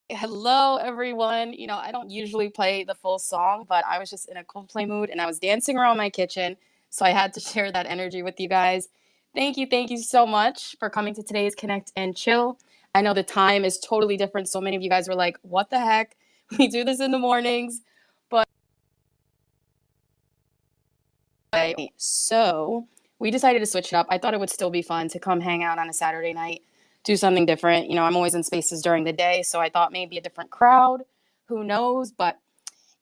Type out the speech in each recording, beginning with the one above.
Hello, everyone. I don't usually play the full song, but I was just in a Coldplay mood and I was dancing around my kitchen. So I had to share that energy with you guys. Thank you so much for coming to today's Connect and Chill. I know the time is totally different. So many of you guys were like, what the heck? We do this in the mornings. But so we decided to switch it up. I thought it would still be fun to come hang out on a Saturday night, do something different. I'm always in spaces during the day. So I thought maybe a different crowd. Who knows? But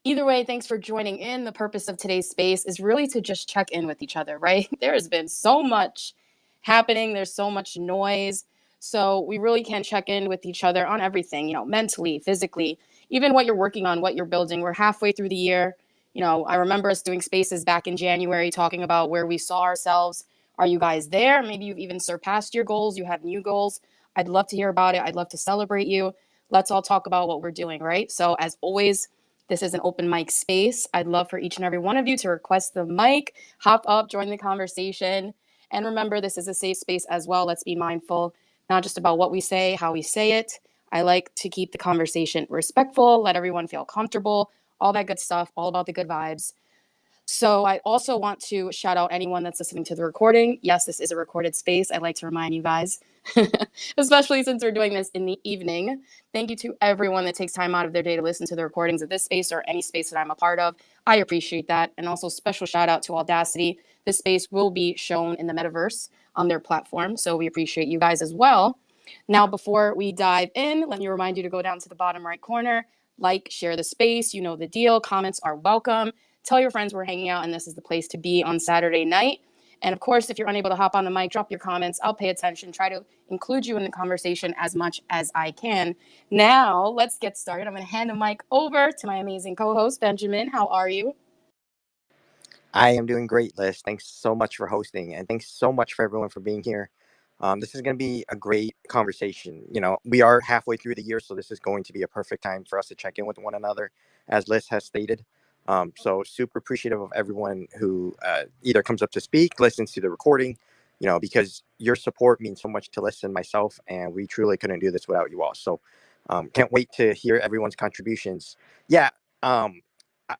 either way, thanks for joining in. The purpose of today's space is really to just check in with each other, right? There has been so much happening, there's so much noise. So we really can check in with each other on everything, mentally, physically, even what you're working on, what you're building. We're halfway through the year. I remember us doing spaces back in January talking about where we saw ourselves. Are you guys there? Maybe you've even surpassed your goals, you have new goals. I'd love to hear about it. I'd love to celebrate you. Let's all talk about what we're doing, right? So, as always, this is an open mic space. I'd love for each and every one of you to request the mic, hop up, join the conversation. And remember, this is a safe space as well. Let's be mindful, not just about what we say, how we say it. I like to keep the conversation respectful, let everyone feel comfortable, all that good stuff, all about the good vibes. So I also want to shout out anyone that's listening to the recording. Yes, this is a recorded space. I'd like to remind you guys, especially since we're doing this in the evening. Thank you to everyone that takes time out of their day to listen to the recordings of this space or any space that I'm a part of. I appreciate that. And also special shout out to Audacity. This space will be shown in the metaverse on their platform. So we appreciate you guys as well. Now, before we dive in, let me remind you to go down to the bottom right corner, like, share the space. You know the deal. Comments are welcome. Tell your friends we're hanging out and this is the place to be on Saturday night. And of course, if you're unable to hop on the mic, drop your comments. I'll pay attention, try to include you in the conversation as much as I can. Now, let's get started. I'm going to hand the mic over to my amazing co host, Benjamin. How are you? I am doing great, Liz. Thanks so much for hosting, and thanks so much for everyone for being here. This is going to be a great conversation. We are halfway through the year, so this is going to be a perfect time for us to check in with one another, as Liz has stated. So super appreciative of everyone who either comes up to speak, listens to the recording, because your support means so much to Liz and myself, and we truly couldn't do this without you all. So can't wait to hear everyone's contributions. Yeah.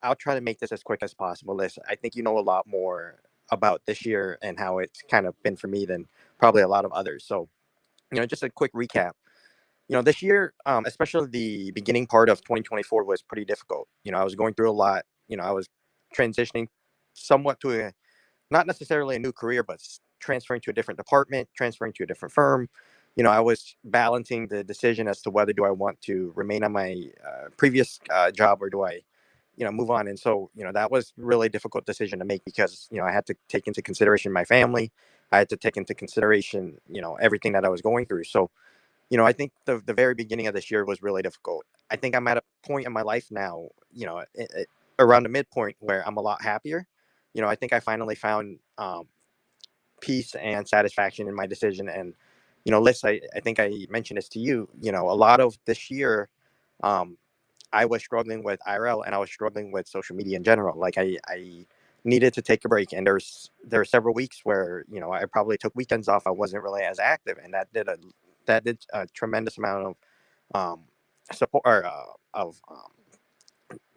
I'll try to make this as quick as possible, Liz. I think you know a lot more about this year and how it's kind of been for me than probably a lot of others. So, just a quick recap. This year, especially the beginning part of 2024 was pretty difficult. I was going through a lot. I was transitioning somewhat to not necessarily a new career, but transferring to a different department, transferring to a different firm. I was balancing the decision as to whether do I want to remain on my previous job or do I move on. And so that was really difficult decision to make because I had to take into consideration my family. I had to take into consideration everything that I was going through. So I think the very beginning of this year was really difficult. I think I'm at a point in my life now, around the midpoint where I'm a lot happier. I think I finally found peace and satisfaction in my decision. And Liz, I think I mentioned this to you. A lot of this year um I was struggling with IRL and I was struggling with social media in general. Like I needed to take a break, and there were several weeks where I probably took weekends off. I wasn't really as active, and that did a tremendous amount of support or, of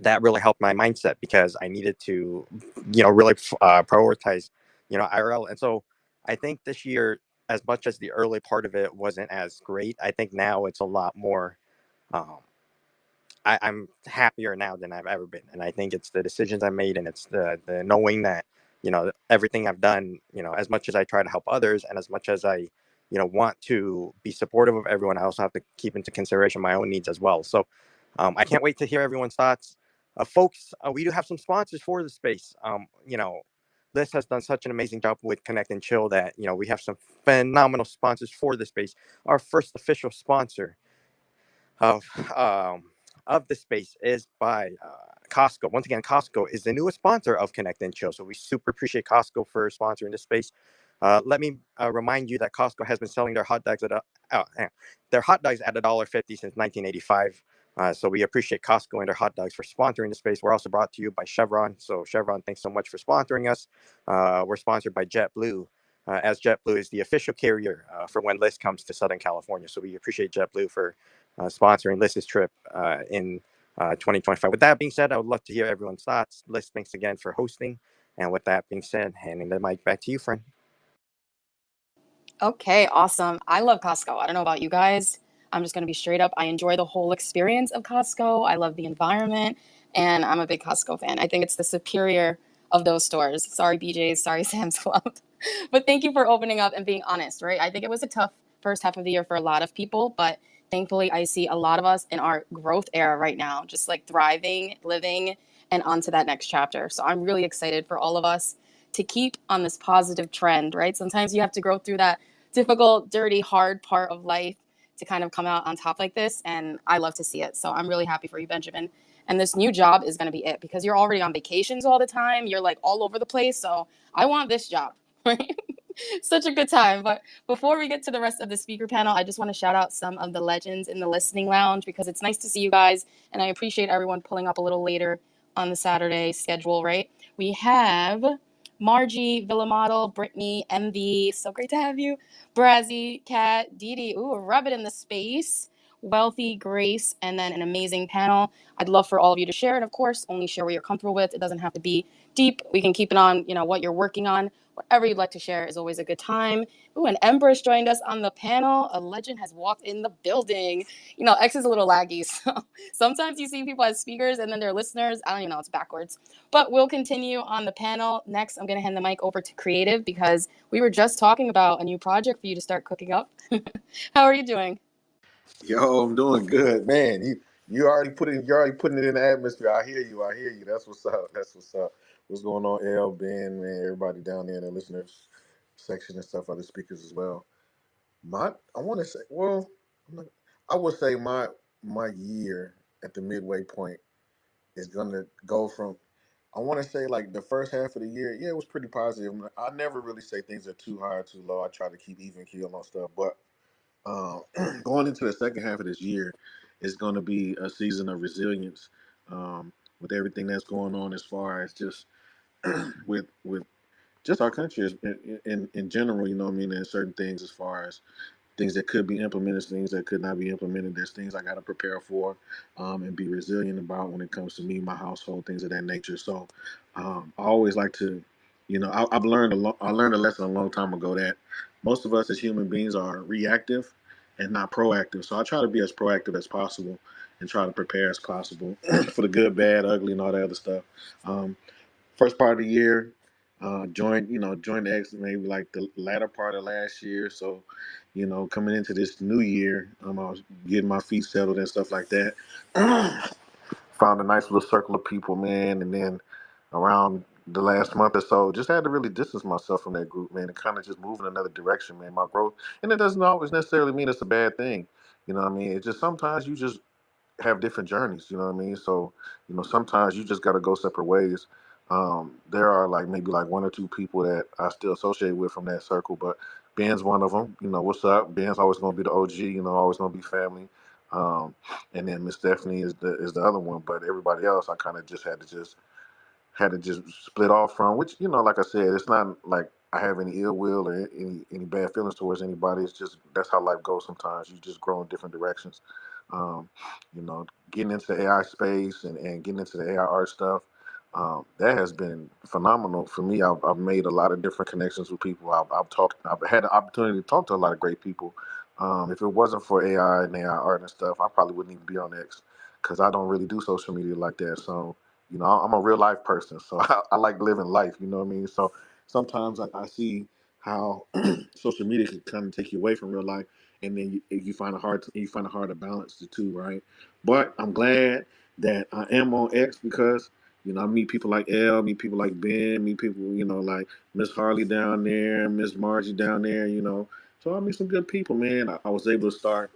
that really helped my mindset because I needed to really prioritize IRL. And so I think this year, as much as the early part of it wasn't as great, I think now it's a lot more. Um, I'm happier now than I've ever been, and I think it's the decisions I made, and it's the knowing that everything I've done. As much as I try to help others, and as much as I want to be supportive of everyone, I also have to keep into consideration my own needs as well. So I can't wait to hear everyone's thoughts, folks. We do have some sponsors for the space. Liz has done such an amazing job with Connect and Chill that we have some phenomenal sponsors for the space. Our first official sponsor of um, of the space is by Costco. Once again, Costco is the newest sponsor of Connect and Chill, so we super appreciate Costco for sponsoring this space. Let me remind you that Costco has been selling their hot dogs at their hot dogs at $1.50 since 1985. So we appreciate Costco and their hot dogs for sponsoring the space. We're also brought to you by Chevron. So Chevron, thanks so much for sponsoring us. We're sponsored by JetBlue, as JetBlue is the official carrier for when Liz comes to Southern California. So we appreciate JetBlue for sponsoring Liz's trip in 2025. With that being said, I would love to hear everyone's thoughts. Liz, thanks again for hosting. And with that being said, handing the mic back to you, friend. Okay, awesome. I love Costco. I don't know about you guys. I'm just going to be straight up. I enjoy the whole experience of Costco. I love the environment, and I'm a big Costco fan. I think it's the superior of those stores. Sorry, BJ's. Sorry, Sam's Club. But thank you for opening up and being honest, right? I think it was a tough first half of the year for a lot of people, but thankfully, I see a lot of us in our growth era right now, just like thriving, living, and on to that next chapter. So I'm really excited for all of us to keep on this positive trend, right? Sometimes you have to go through that difficult, dirty, hard part of life to kind of come out on top like this. And I love to see it. So I'm really happy for you, Benjamin. And this new job is going to be it because you're already on vacations all the time. You're like all over the place. So I want this job, right? Such a good time. But before we get to the rest of the speaker panel, I just want to shout out some of the legends in the listening lounge because it's nice to see you guys. And I appreciate everyone pulling up a little later on the Saturday schedule, right? We have Margie, Villa Model, Brittany, MV, so great to have you. Brazzy, Kat, Dee Dee, ooh, rub it in the space. Wealthy, Grace, and then an amazing panel. I'd love for all of you to share, and of course, only share what you're comfortable with. It doesn't have to be deep. We can keep it on, what you're working on. Whatever you'd like to share is always a good time. Ooh, and Empress joined us on the panel. A legend has walked in the building. X is a little laggy, so sometimes you see people as speakers and then they're listeners. I don't even know, it's backwards. But we'll continue on the panel. Next, I'm going to hand the mic over to Creative because we were just talking about a new project for you to start cooking up. How are you doing? Yo, I'm doing good, man. You already putting it in the atmosphere. I hear you. I hear you. That's what's up. That's what's up. What's going on, L, Ben, man, everybody down there in the listeners section and stuff, other speakers as well. I want to say, well, I'm not- I would say my year at the midway point is gonna go from. I want to say like the first half of the year, yeah, it was pretty positive. I never really say things are too high or too low. I try to keep even keel on stuff, but um, going into the second half of this year is going to be a season of resilience with everything that's going on as far as just with just our country in general. You know what I mean? And certain things as far as things that could be implemented, things that could not be implemented. There's things I got to prepare for and be resilient about when it comes to me, my household, things of that nature. So I always like to, I've learned I learned a lesson a long time ago that most of us as human beings are reactive and not proactive. So I try to be as proactive as possible and try to prepare as possible for the good, bad, ugly, and all that other stuff. Um, First part of the year, joined the X maybe like the latter part of last year. So, coming into this new year, I was getting my feet settled and stuff like that. Found a nice little circle of people, man, and then around the last month or so, just had to really distance myself from that group, man, and kind of just move in another direction, man. My growth, and it doesn't always necessarily mean it's a bad thing. You know what I mean? It's just sometimes you just have different journeys, you know what I mean? So, sometimes you just got to go separate ways. There are like maybe like one or two people that I still associate with from that circle, but Ben's one of them. What's up? Ben's always going to be the OG, always going to be family. And then Miss Stephanie is the other one, but everybody else I kind of just had to just split off from, which, like I said, it's not like I have any ill will or any bad feelings towards anybody. It's just that's how life goes sometimes. You just grow in different directions. Um, getting into the AI space and getting into the AI art stuff, that has been phenomenal for me. I've made a lot of different connections with people. I've had the opportunity to talk to a lot of great people. If it wasn't for AI and AI art and stuff, I probably wouldn't even be on X because I don't really do social media like that. So, I'm a real life person, so I like living life. You know what I mean? So sometimes I see how social media can kind of take you away from real life, and then you find it hard to balance the two, right? But I'm glad that I am on X because I meet people like L, meet people like Ben, meet people like Miss Harley down there, Miss Margie down there. So I meet some good people, man. I was able to start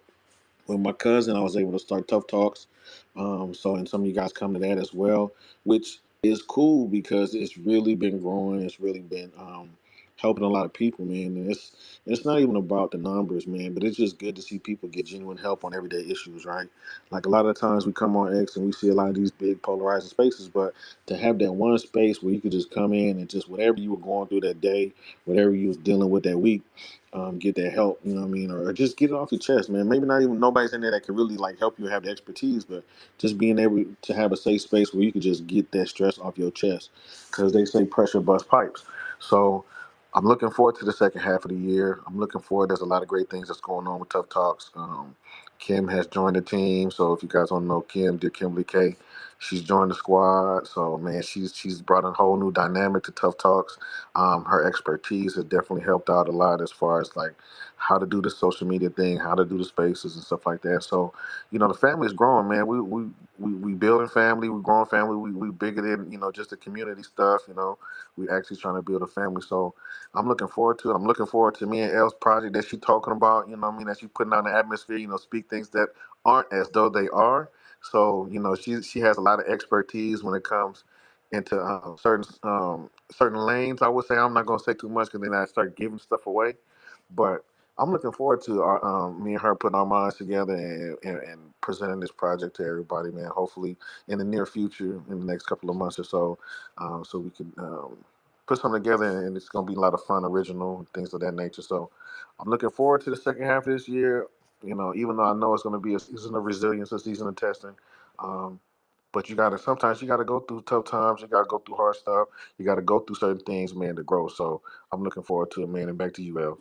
with my cousin. I was able to start Tough Talks. And some of you guys come to that as well, which is cool because it's really been growing. It's really been helping a lot of people, man. And it's not even about the numbers, man, but it's just good to see people get genuine help on everyday issues, right? Like a lot of times we come on X and we see a lot of these big polarizing spaces, but to have that one space where you could just come in and just whatever you were going through that day, whatever you was dealing with that week, get that help, you know what I mean? Or just get it off your chest, man. Maybe not even nobody's in there that can really like help you have the expertise, but just being able to have a safe space where you can just get that stress off your chest. Because they say pressure busts pipes. So I'm looking forward to the second half of the year. I'm looking forward. There's a lot of great things that's going on with Tough Talks. Kim has joined the team. So if you guys don't know Kim, dear Kimberly K, she's joined the squad. So man, she's brought a whole new dynamic to Tough Talks. Her expertise has definitely helped out a lot as far as like how to do the social media thing, how to do the spaces and stuff like that. So the family is growing, man. We building family, we growing family, we bigger than just the community stuff. We actually trying to build a family. So I'm looking forward to it. I'm looking forward to me and Elle's project that she talking about. You know what I mean? That she putting out in the atmosphere. Speak things that aren't as though they are. So she has a lot of expertise when it comes into certain lanes. I would say I'm not gonna say too much because then I start giving stuff away. But I'm looking forward to me and her putting our minds together and presenting this project to everybody, man. Hopefully in the near future, in the next couple of months or so, so we can put something together and it's going to be a lot of fun, original, things of that nature. So I'm looking forward to the second half of this year. Even though I know it's going to be a season of resilience, a season of testing. Um, but sometimes you gotta go through tough times. You gotta go through hard stuff. You gotta go through certain things, man, to grow. So I'm looking forward to it, man. And back to you, El.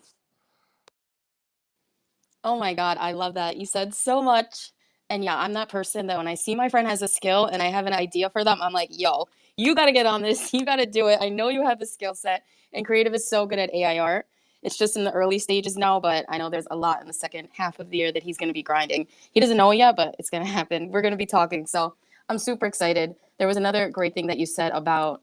Oh my God, I love that. You said so much. And yeah, I'm that person that when I see my friend has a skill and I have an idea for them, I'm like, yo, you got to get on this. You got to do it. I know you have the skill set. And creative is so good at AI art. It's just in the early stages now, but I know there's a lot in the second half of the year that he's going to be grinding. He doesn't know yet, but it's going to happen. We're going to be talking. So I'm super excited. There was another great thing that you said about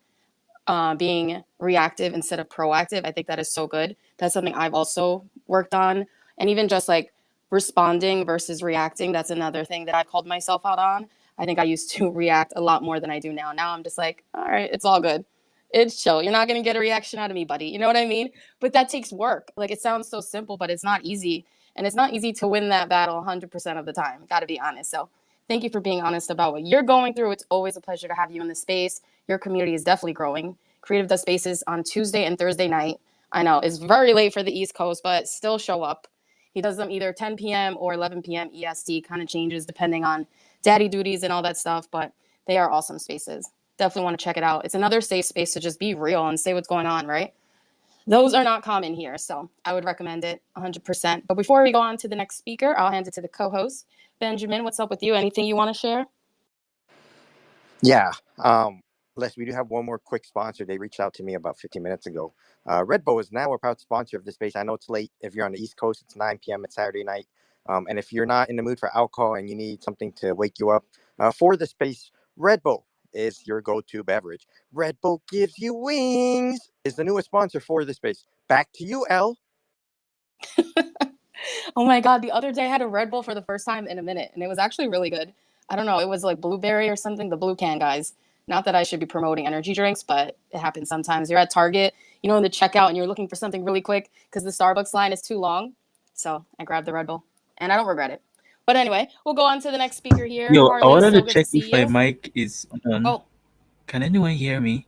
being reactive instead of proactive. I think that is so good. That's something I've also worked on. And even just like responding versus reacting, that's another thing that I called myself out on. I think I used to react a lot more than I do now. Now I'm just like, all right, it's all good. It's chill. You're not going to get a reaction out of me, buddy. You know what I mean? But that takes work. Like it sounds so simple, but it's not easy. And it's not easy to win that battle 100% of the time. Got to be honest. So thank you for being honest about what you're going through. It's always a pleasure to have you in the space. Your community is definitely growing. Creative does spaces on Tuesday and Thursday night. I know it's very late for the East Coast, but still show up. He does them either 10 p.m. or 11 p.m. EST, kind of changes depending on daddy duties and all that stuff, but they are awesome spaces. Definitely want to check it out. It's another safe space to just be real and say what's going on, right? Those are not common here, so I would recommend it 100%. But before we go on to the next speaker, I'll hand it to the co-host. Benjamin, what's up with you? Anything you want to share? Yeah. Les, we do have one more quick sponsor. They reached out to me about 15 minutes ago. Red Bull is now a proud sponsor of the space. I know it's late. If you're on the East Coast, it's 9 p.m. It's Saturday night. And if you're not in the mood for alcohol and you need something to wake you up for the space, Red Bull is your go-to beverage. Red Bull gives you wings is the newest sponsor for the space. Back to you, Elle. Oh my God, the other day I had a Red Bull for the first time in a minute, and it was actually really good. I don't know, it was like blueberry or something, the blue can guys. Not that I should be promoting energy drinks, but it happens sometimes. You're at Target, in the checkout, and you're looking for something really quick because the Starbucks line is too long. So I grabbed the Red Bull, and I don't regret it. But anyway, we'll go on to the next speaker here. Yo, I Harley, wanted to so good to check if see my you. mic is on. Oh, Can anyone hear me?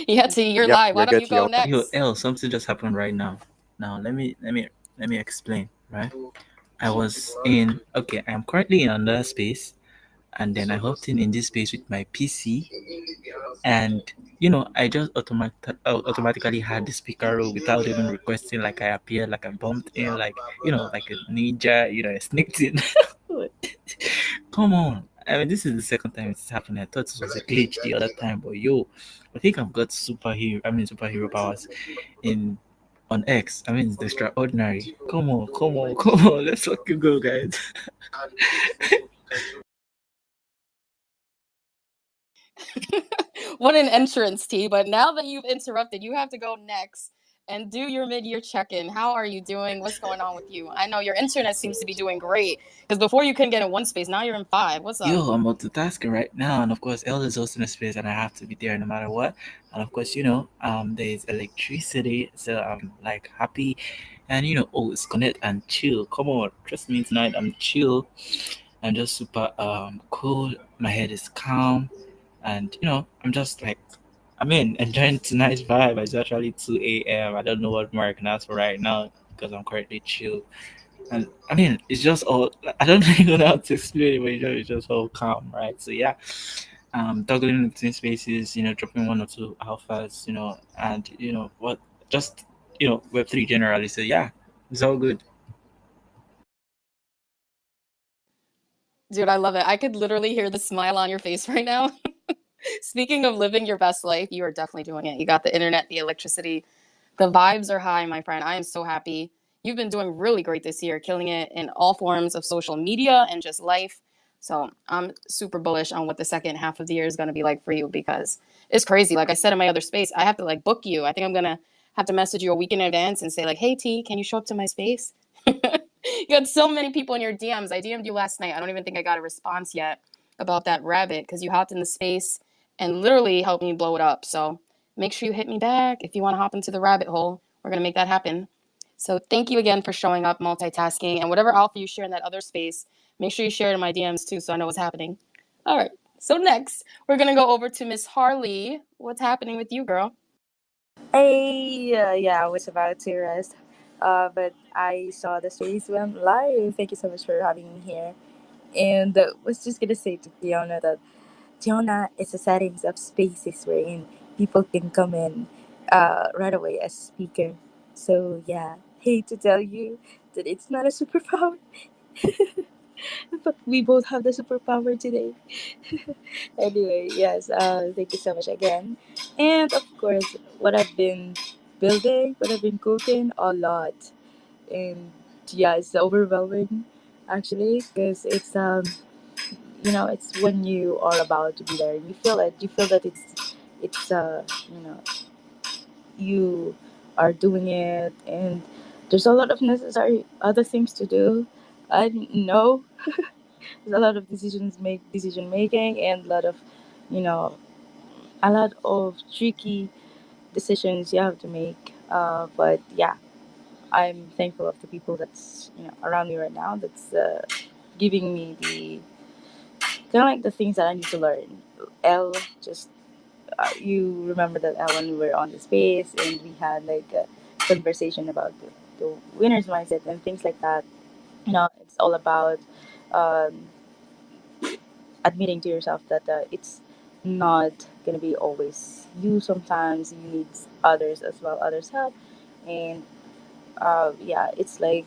yeah, T, you're Yep, live. Why you're don't good you to go go. Yo, next? L, something just happened right now. Now let me explain, right? I was in okay, I'm currently in another space, and then I hopped in this space with my PC, and I just automatically had the speaker roll without even requesting. Like I appeared, like I bumped in, like like a ninja. I sneaked in. Come on. I mean, this is the second time it's happened. I thought it was a glitch the other time, but yo, I think I've got superhero powers in on X. I mean, it's extraordinary. Come on, come on, come on. Let's fucking go, guys. What an entrance, T. But now that you've interrupted, you have to go next. and do your mid-year check-in. How are you doing? What's going on with you? I know your internet seems to be doing great because before you couldn't get in one space, now you're in five. What's up? Yo, I'm multitasking right now, and of course, Elle is hosting a space, and I have to be there no matter what. And of course, there's electricity, so I'm like happy, and oh, it's connect and chill. Come on, trust me, tonight I'm chill. I'm just super cool. My head is calm, and I'm just like, enjoying tonight's vibe. It's actually 2 a.m. I don't know what more I can ask for right now because I'm currently chill. And it's just all, I don't even know how to explain it, but it's just all calm, right? So yeah, toggling between spaces, dropping one or two alphas, and what, just Web3 generally. So yeah, it's all good. Dude, I love it. I could literally hear the smile on your face right now. Speaking of living your best life, you are definitely doing it. You got the internet, the electricity, the vibes are high, my friend. I am so happy. You've been doing really great this year, killing it in all forms of social media and just life. So I'm super bullish on what the second half of the year is going to be like for you because it's crazy. Like I said in my other space, I have to like book you. I think I'm going to have to message you a week in advance and say like, hey T, can you show up to my space? You had so many people in your DMs. I DM'd you last night. I don't even think I got a response yet about that rabbit because you hopped in the space and literally helped me blow it up. So make sure you hit me back if you want to hop into the rabbit hole. We're going to make that happen. So thank you again for showing up, multitasking, and whatever alpha you share in that other space, make sure you share it in my DMs too so I know what's happening. All right. So next, we're going to go over to Miss Harley. What's happening with you, girl? Hey, yeah, I was about to rest, but I saw the space went live. Thank you so much for having me here. And was just gonna say to Fiona that Fiona is a settings of spaces wherein people can come in right away as speaker. So yeah, hate to tell you that it's not a superpower, but we both have the superpower today. Anyway, yes, thank you so much again. And of course, what I've been building, what I've been cooking, a lot. And yeah, it's overwhelming actually because it's when you are about to be there. You feel that it's you are doing it, and there's a lot of necessary other things to do. I know there's a lot of decision making and you know a lot of tricky decisions you have to make. But yeah, I'm thankful of the people that's around me right now. That's giving me the kind of like the things that I need to learn. L just you remember that L when we were on the space and we had like a conversation about the winner's mindset and things like that. It's all about um, admitting to yourself that it's not gonna be always you. Sometimes you need others as well, others help, and yeah, it's like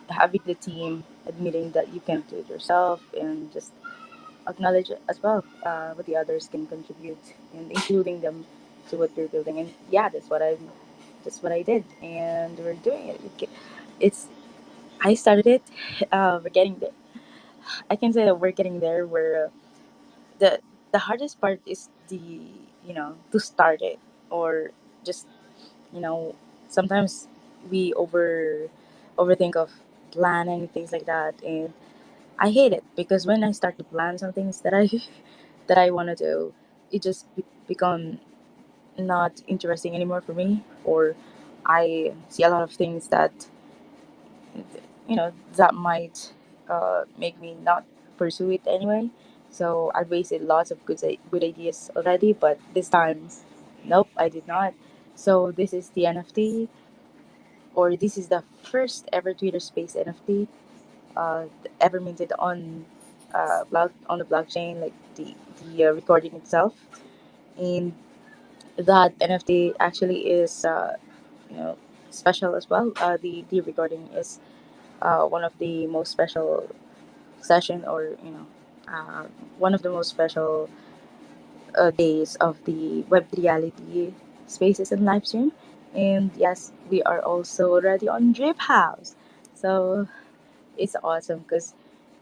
having the team admitting that you can do it yourself and just acknowledge it as well what the others can contribute and including them to what you're building. And yeah, that's what I did, and we're doing it. It's I started it. We're getting there. I can say that we're getting there. We're the the hardest part is the to start it, or just you know sometimes we overthink of planning things like that, and I hate it because when I start to plan some things that I that I want to do, it just become not interesting anymore for me, or I see a lot of things that that might make me not pursue it anyway. So I wasted lots of good ideas already, but this time, nope, I did not. So this is the NFT, or this is the first ever Twitter Space NFT ever minted on the blockchain, like the recording itself, and that NFT actually is you know special as well. The recording is one of the most special session, or uh, one of the most special days of the web reality spaces and live stream. And yes, we are also already on Drip House, so it's awesome because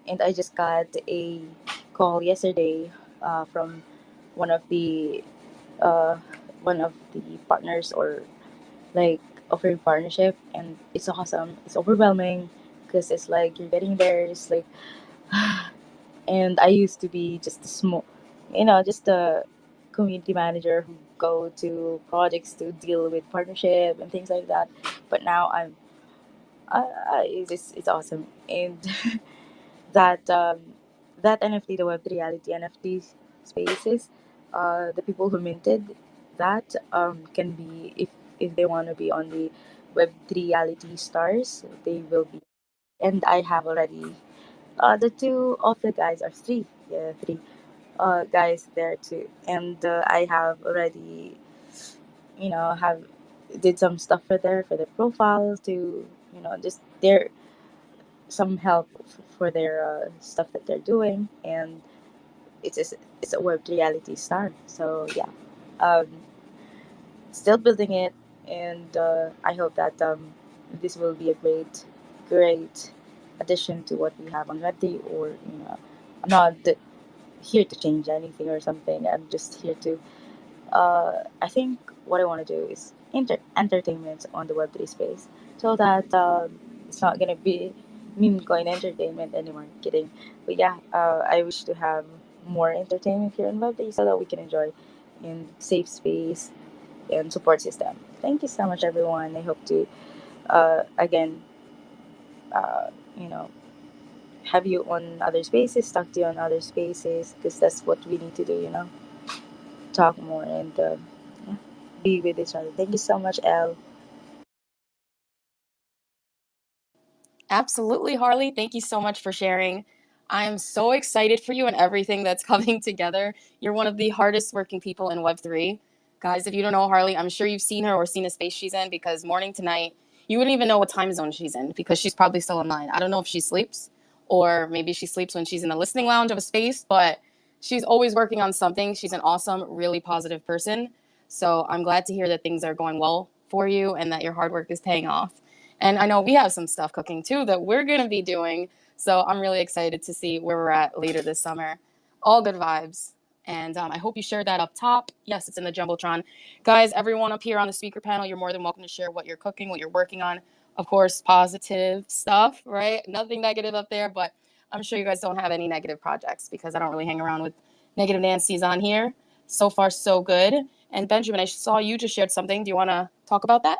and I just got a call yesterday from one of the uh, one of the partners, or like offering partnership, and it's awesome. It's overwhelming because it's like you're getting there. It's like, and I used to be just a small, just a community manager who go to projects to deal with partnership and things like that. But now it's awesome, and that that NFT, the Web reality NFT spaces, the people who minted that can be, if they want to be on the Web reality stars, they will be. And I have already the two of the guys are three, yeah, three guys there too, and I have already have did some stuff for their profile to just their some help for their stuff that they're doing, and it's a web reality star. So yeah, um, still building it, and I hope that this will be a great addition to what we have on Web3. Or I'm not here to change anything or something. I'm just here to I think what I want to do is entertainment on the Web3 space, so that it's not gonna be meme coin entertainment anymore. Kidding, but yeah, I wish to have more entertainment here in Web3 so that we can enjoy in safe space and support system. Thank you so much, everyone. I hope to again, uh, you know, have you on other spaces, talk to you on other spaces, because that's what we need to do. Talk more and yeah, be with each other. Thank you so much, Elle. Absolutely, Harley. Thank you so much for sharing. I am so excited for you and everything that's coming together. You're one of the hardest working people in Web3. Guys, if you don't know Harley, I'm sure you've seen her or seen a space she's in, because morning to night, you wouldn't even know what time zone she's in because she's probably still online. I don't know if she sleeps, or maybe she sleeps when she's in the listening lounge of a space, but she's always working on something. She's an awesome, really positive person. So I'm glad to hear that things are going well for you and that your hard work is paying off. And I know we have some stuff cooking too that we're going to be doing. So I'm really excited to see where we're at later this summer. All good vibes. And I hope you shared that up top. Yes, it's in the Jumbotron. Guys, everyone up here on the speaker panel, you're more than welcome to share what you're cooking, what you're working on. Of course, positive stuff, right? Nothing negative up there, but I'm sure you guys don't have any negative projects because I don't really hang around with negative Nancy's on here. So far, so good. And Benjamin, I saw you just shared something. Do you want to talk about that?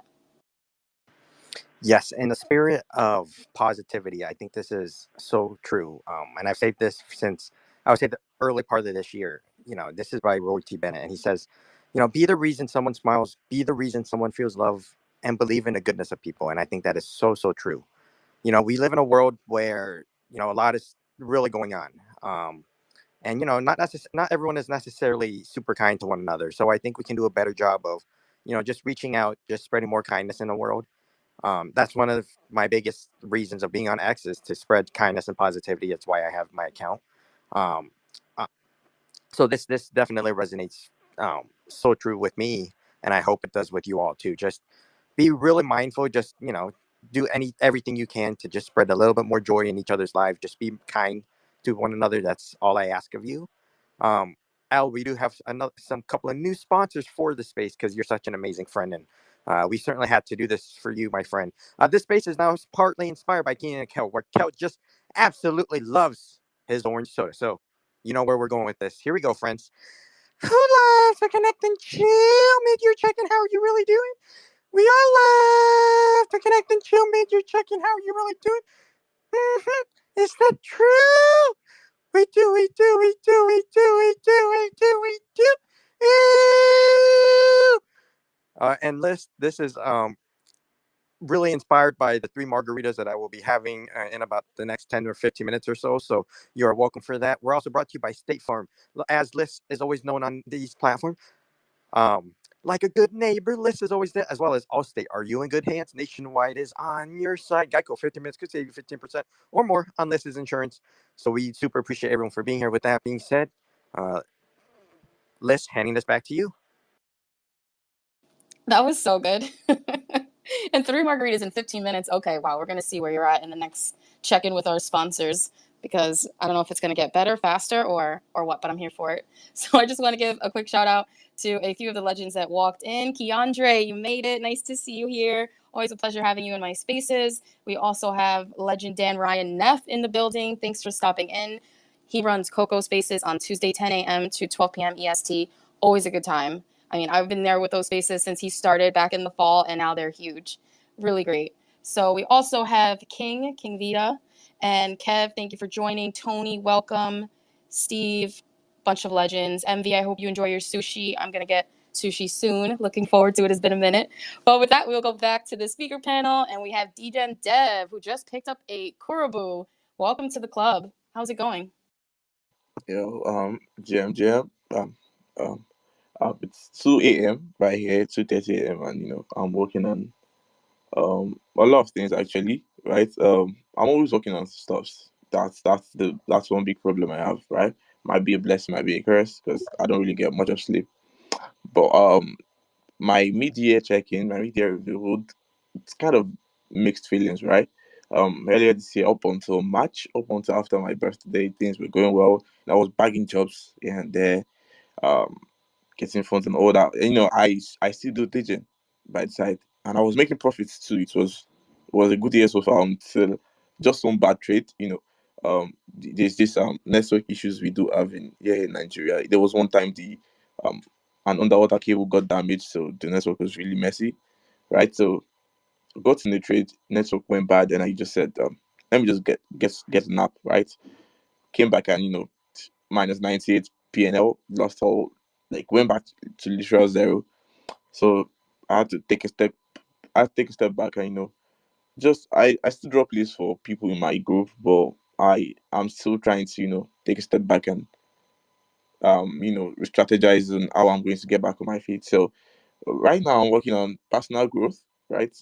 Yes, in the spirit of positivity, I think this is so true. And I've said this since I would say the early part of this year. This is by Roy T. Bennett, and he says, be the reason someone smiles, be the reason someone feels love, and believe in the goodness of people. And I think that is so so true. We live in a world where a lot is really going on. And not everyone is necessarily super kind to one another. So I think we can do a better job of, just reaching out, just spreading more kindness in the world. That's one of my biggest reasons of being on X, is to spread kindness and positivity. That's why I have my account. Um, uh, so this definitely resonates so true with me, and I hope it does with you all too. Just be really mindful. Just do everything you can to just spread a little bit more joy in each other's lives. Just be kind to one another. That's all I ask of you. Um, Al, we do have some couple of new sponsors for the space because you're such an amazing friend, and we certainly had to do this for you, my friend. This space is now partly inspired by Keenan and Kel, where Kel just absolutely loves his orange soda. So you know where we're going with this. Here we go, friends. Who loves to connect and chill? Midyear checking. How are you really doing? We all love to connect and chill. Midyear checking. How are you really doing? Is that true? We do, we do, we do, we do, we do, we do, we do. Ew! And this is really inspired by the three margaritas that I will be having in about the next 10 or 15 minutes or so. So you are welcome for that. We're also brought to you by State Farm, as Liz is always known on these platforms. Um, like a good neighbor, Liz is always there, as well as Allstate. Are you in good hands? Nationwide is on your side. Geico, 15 minutes could save you 15% or more on Liz's insurance. So we super appreciate everyone for being here. With that being said, uh, Liz, handing this back to you. That was so good. And three margaritas in 15 minutes. Okay, wow, we're going to see where you're at in the next check in with our sponsors, because I don't know if it's going to get better, faster, or what, but I'm here for it. So I just want to give a quick shout out to a few of the legends that walked in. Keandre, you made it. Nice to see you here. Always a pleasure having you in my spaces. We also have legend Dan Ryan Neff in the building. Thanks for stopping in. He runs Coco Spaces on Tuesday, 10 a.m. to 12 p.m. EST. Always a good time. I mean, I've been there with those spaces since he started back in the fall, and now they're huge. Really great. So we also have King Vita, and Kev, thank you for joining. Tony, welcome. Steve, bunch of legends. MV, I hope you enjoy your sushi. I'm going to get sushi soon. Looking forward to it. It's been a minute. But with that, we'll go back to the speaker panel, and we have Degen Dev, who just picked up a Kurabu. Welcome to the club. How's it going? Jam. Um, it's 2 a.m. right here, 2:30 a.m. and I'm working on a lot of things actually, right? I'm always working on stuffs. That's one big problem I have, right? Might be a blessing, might be a curse because I don't really get much of sleep. But my mid-year check-in, my mid-year review, it's kind of mixed feelings, right? Earlier this year, up until March, up until after my birthday, things were going well. I was bagging jobs here and there, um, getting funds and all that. And, I still do teaching by the side, and I was making profits too. It was a good year so far until just one bad trade. There's this network issues we do have in here in Nigeria. There was one time the um an underwater cable got damaged, so the network was really messy, right? So got in the trade, network went bad, and I just said, let me just get a nap, right? Came back and minus 98 PNL, lost all, like went back to literal zero. So I had to take a step. I had to take a step back and just I still drop lists for people in my group, but I'm still trying to take a step back and strategize on how I'm going to get back on my feet. So right now I'm working on personal growth, right?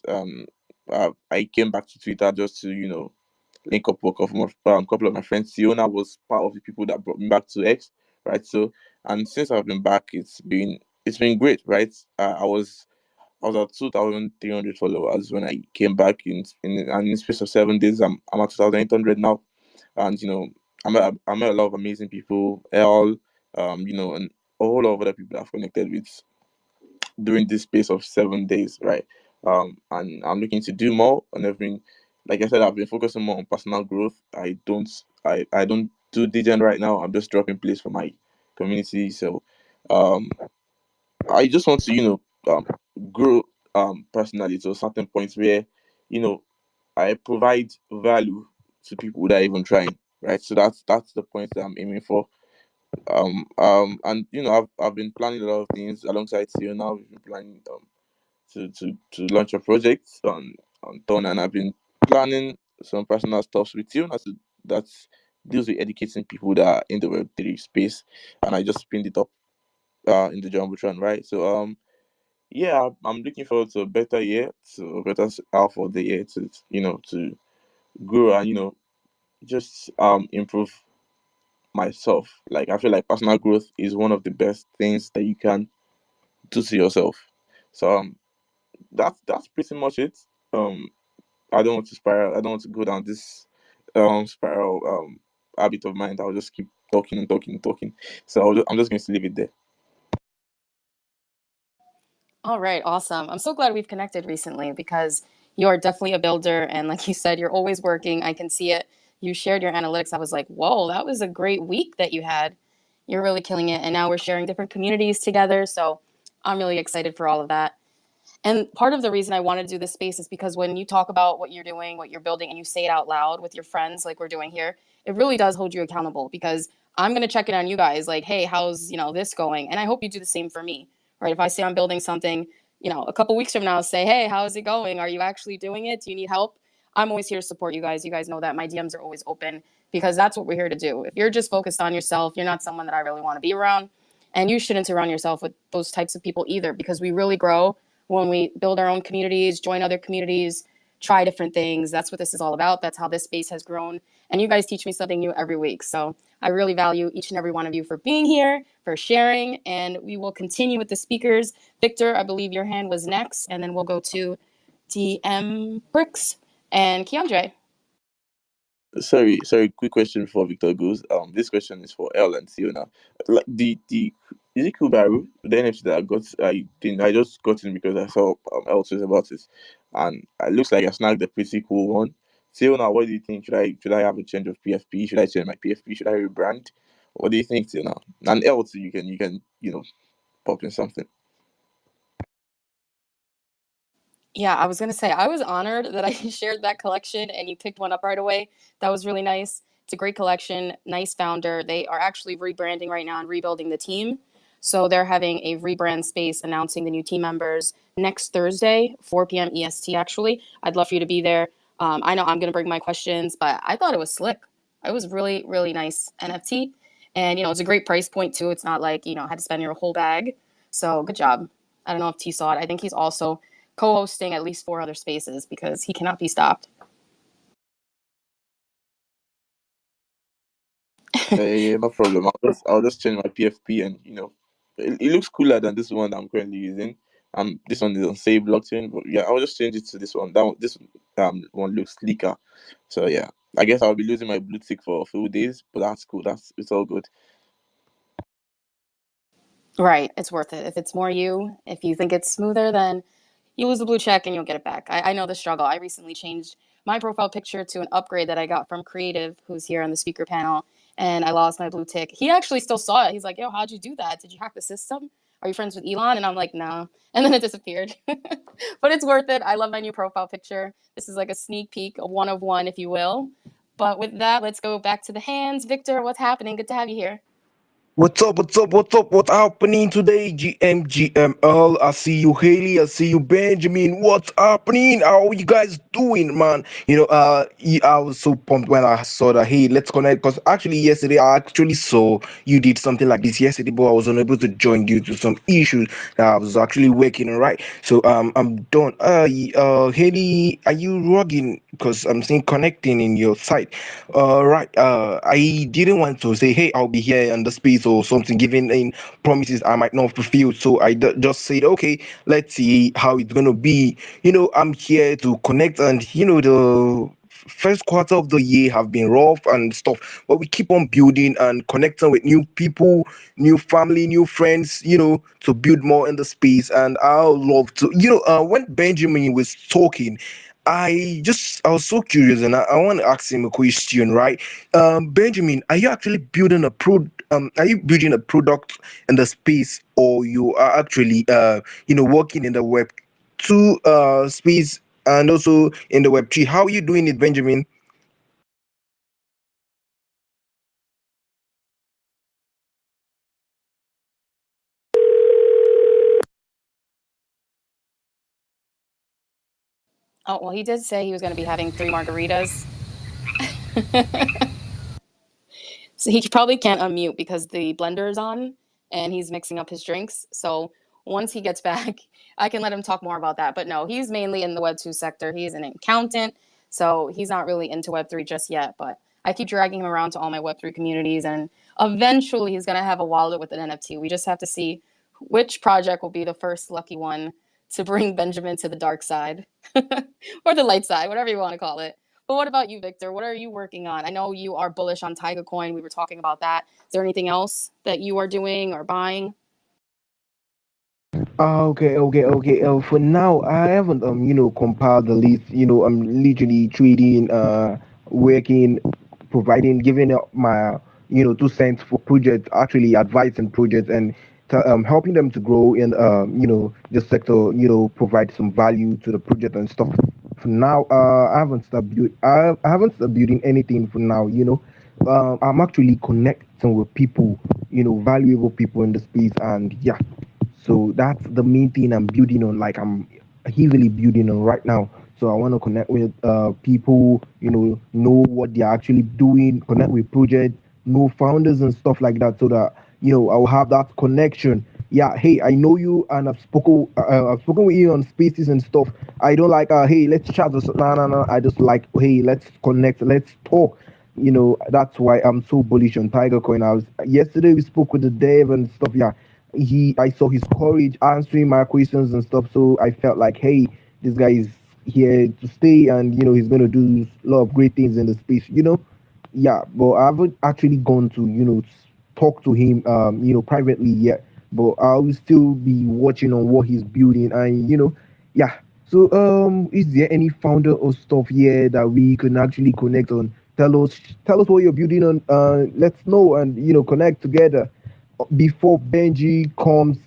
I came back to Twitter just to link up with a couple of my friends. Siona was part of the people that brought me back to X, right? So, and since I've been back, it's been great, right? I was at 2,300 followers when I came back and in the space of 7 days, I'm at 2,800 now, and I met a lot of amazing people, all and a whole lot of other people I've connected with during this space of 7 days, right? And I'm looking to do more on everything. Like I said, I've been focusing more on personal growth. I don't do DJing right now. I'm just dropping plays for my community. So um I just want to grow personally to a certain point where you know I provide value to people without even trying, right? So that's the point that I'm aiming for. And I've been planning a lot of things alongside you now. We've been planning to launch a project on Ton, and I've been planning some personal stuff with you that deals with educating people that are in the Web3 space, and I just pinned it up in the jumbotron, right? So yeah, I'm looking forward to a better year, to a better half of the year, to grow and just improve myself. Like I feel like personal growth is one of the best things that you can do to yourself. So that's pretty much it. Um, I don't want to spiral. I don't want to go down this spiral habit of mine. I'll just keep talking and talking and talking. So I'm just going to leave it there. All right, awesome. I'm so glad we've connected recently because you are definitely a builder. And like you said, you're always working. I can see it. You shared your analytics. I was like, whoa, that was a great week that you had. You're really killing it. And now we're sharing different communities together. So I'm really excited for all of that. And part of the reason I wanted to do this space is because when you talk about what you're doing, what you're building, and you say it out loud with your friends, like we're doing here, it really does hold you accountable because I'm going to check in on you guys like, hey, how's, this going? And I hope you do the same for me, right? If I say I'm building something, a couple weeks from now, say, hey, how's it going? Are you actually doing it? Do you need help? I'm always here to support you guys. You guys know that my DMs are always open because that's what we're here to do. If you're just focused on yourself, you're not someone that I really want to be around. And you shouldn't surround yourself with those types of people either because we really grow when we build our own communities, join other communities, try different things. That's what this is all about. That's how this space has grown. And you guys teach me something new every week. So I really value each and every one of you for being here, for sharing, and we will continue with the speakers. Victor, I believe your hand was next, and then we'll go to DM Bricks and Keandre. Sorry. Quick question before Victor goes. This question is for L and Siona. Like the is it Kubaru? The NFT that I got, I didn't. I just got in because I saw Elsa's about it, and it looks like I snagged a pretty cool one. Till now, what do you think? Should I have a change of PFP? Should I change my PFP? Should I rebrand? What do you think till now? And else you can pop in something. Yeah, I was gonna say I was honored that I shared that collection and you picked one up right away. That was really nice. It's a great collection, nice founder. They are actually rebranding right now and rebuilding the team. So they're having a rebrand space announcing the new team members next Thursday, 4 p.m. EST. Actually, I'd love for you to be there. I know I'm gonna bring my questions, but I thought it was slick. It was really, really nice NFT, and it's a great price point too. It's not like had to spend your whole bag. So good job. I don't know if T saw it. I think he's also co-hosting at least 4 other spaces because he cannot be stopped. Yeah, no problem. I'll just change my PFP, and it looks cooler than this one that I'm currently using. This one is on Save Blockchain, but yeah, I'll just change it to this one. This one looks sleeker. So yeah, I guess I'll be losing my blue tick for a few days, but that's cool. It's all good. Right, it's worth it. If it's more you, if you think it's smoother, then you lose the blue check and you'll get it back. I know the struggle. I recently changed my profile picture to an upgrade that I got from Creative, who's here on the speaker panel, and I lost my blue tick. He actually still saw it. He's like, "Yo, how'd you do that? Did you hack the system? Are you friends with Elon?" And I'm like, "No." And then it disappeared. But it's worth it. I love my new profile picture. This is like a sneak peek, a one of one, if you will. But with that, let's go back to the hands. Victor, what's happening? Good to have you here. What's up? What's up? What's up? What's happening today? GMGML. I see you, Haley. I see you, Benjamin. What's happening? How are you guys doing, man? I was so pumped when I saw that. Hey, let's connect. Because actually, yesterday I actually saw you did something like this yesterday, but I was unable to join due to some issues that I was actually working on. Right. So I'm done. Haley, are you logging? Because I'm seeing connecting in your site. Right. I didn't want to say, hey, I'll be here on the space or something, giving in promises I might not fulfill. So just said, okay, let's see how it's gonna be. I'm here to connect, and the first quarter of the year have been rough and stuff, but we keep on building and connecting with new people, new family, new friends. To build more in the space, and I'll love to. When Benjamin was talking. I was so curious, and I want to ask him a question, right? Benjamin, are you actually building are you building a product in the space, or you are actually working in the web 2 space and also in the web 3? How are you doing it, Benjamin? Oh, well, he did say he was going to be having 3 margaritas. So he probably can't unmute because the blender is on and he's mixing up his drinks. So once he gets back, I can let him talk more about that. But no, he's mainly in the Web 2 sector. He's an accountant, so he's not really into Web 3 just yet. But I keep dragging him around to all my Web 3 communities, and eventually he's going to have a wallet with an NFT. We just have to see which project will be the first lucky one to bring Benjamin to the dark side or the light side, whatever you want to call it. But what about you, Victor? What are you working on? I know you are bullish on Tiger Coin. We were talking about that. Is there anything else that you are doing or buying? Okay. For now, I haven't compiled the list. I'm literally trading, working, providing, giving up my 2 cents for projects, actually advising projects and helping them to grow in the sector. Provide some value to the project and stuff. For now, I haven't started building anything for now. I'm actually connecting with people, valuable people in the space, and yeah, so that's the main thing I'm building on. Like I'm heavily building on right now. So I want to connect with people, know what they're actually doing, connect with projects, know founders and stuff like that, so that I'll have that connection. Yeah, hey, I know you, and I've spoken with you on spaces and stuff. I don't like, hey, let's chat. No, no, no. I just like, hey, let's connect, let's talk. That's why I'm so bullish on Tiger Coin. I was yesterday we spoke with the dev and stuff. Yeah, I saw his courage answering my questions and stuff. So I felt like, hey, this guy is here to stay, and he's gonna do a lot of great things in the space. Yeah. But I haven't actually gone to talk to him privately yet. but I will still be watching on what he's building. And yeah. So is there any founder or stuff here that we can actually connect on? Tell us what you're building on. Let's know and connect together before Benji comes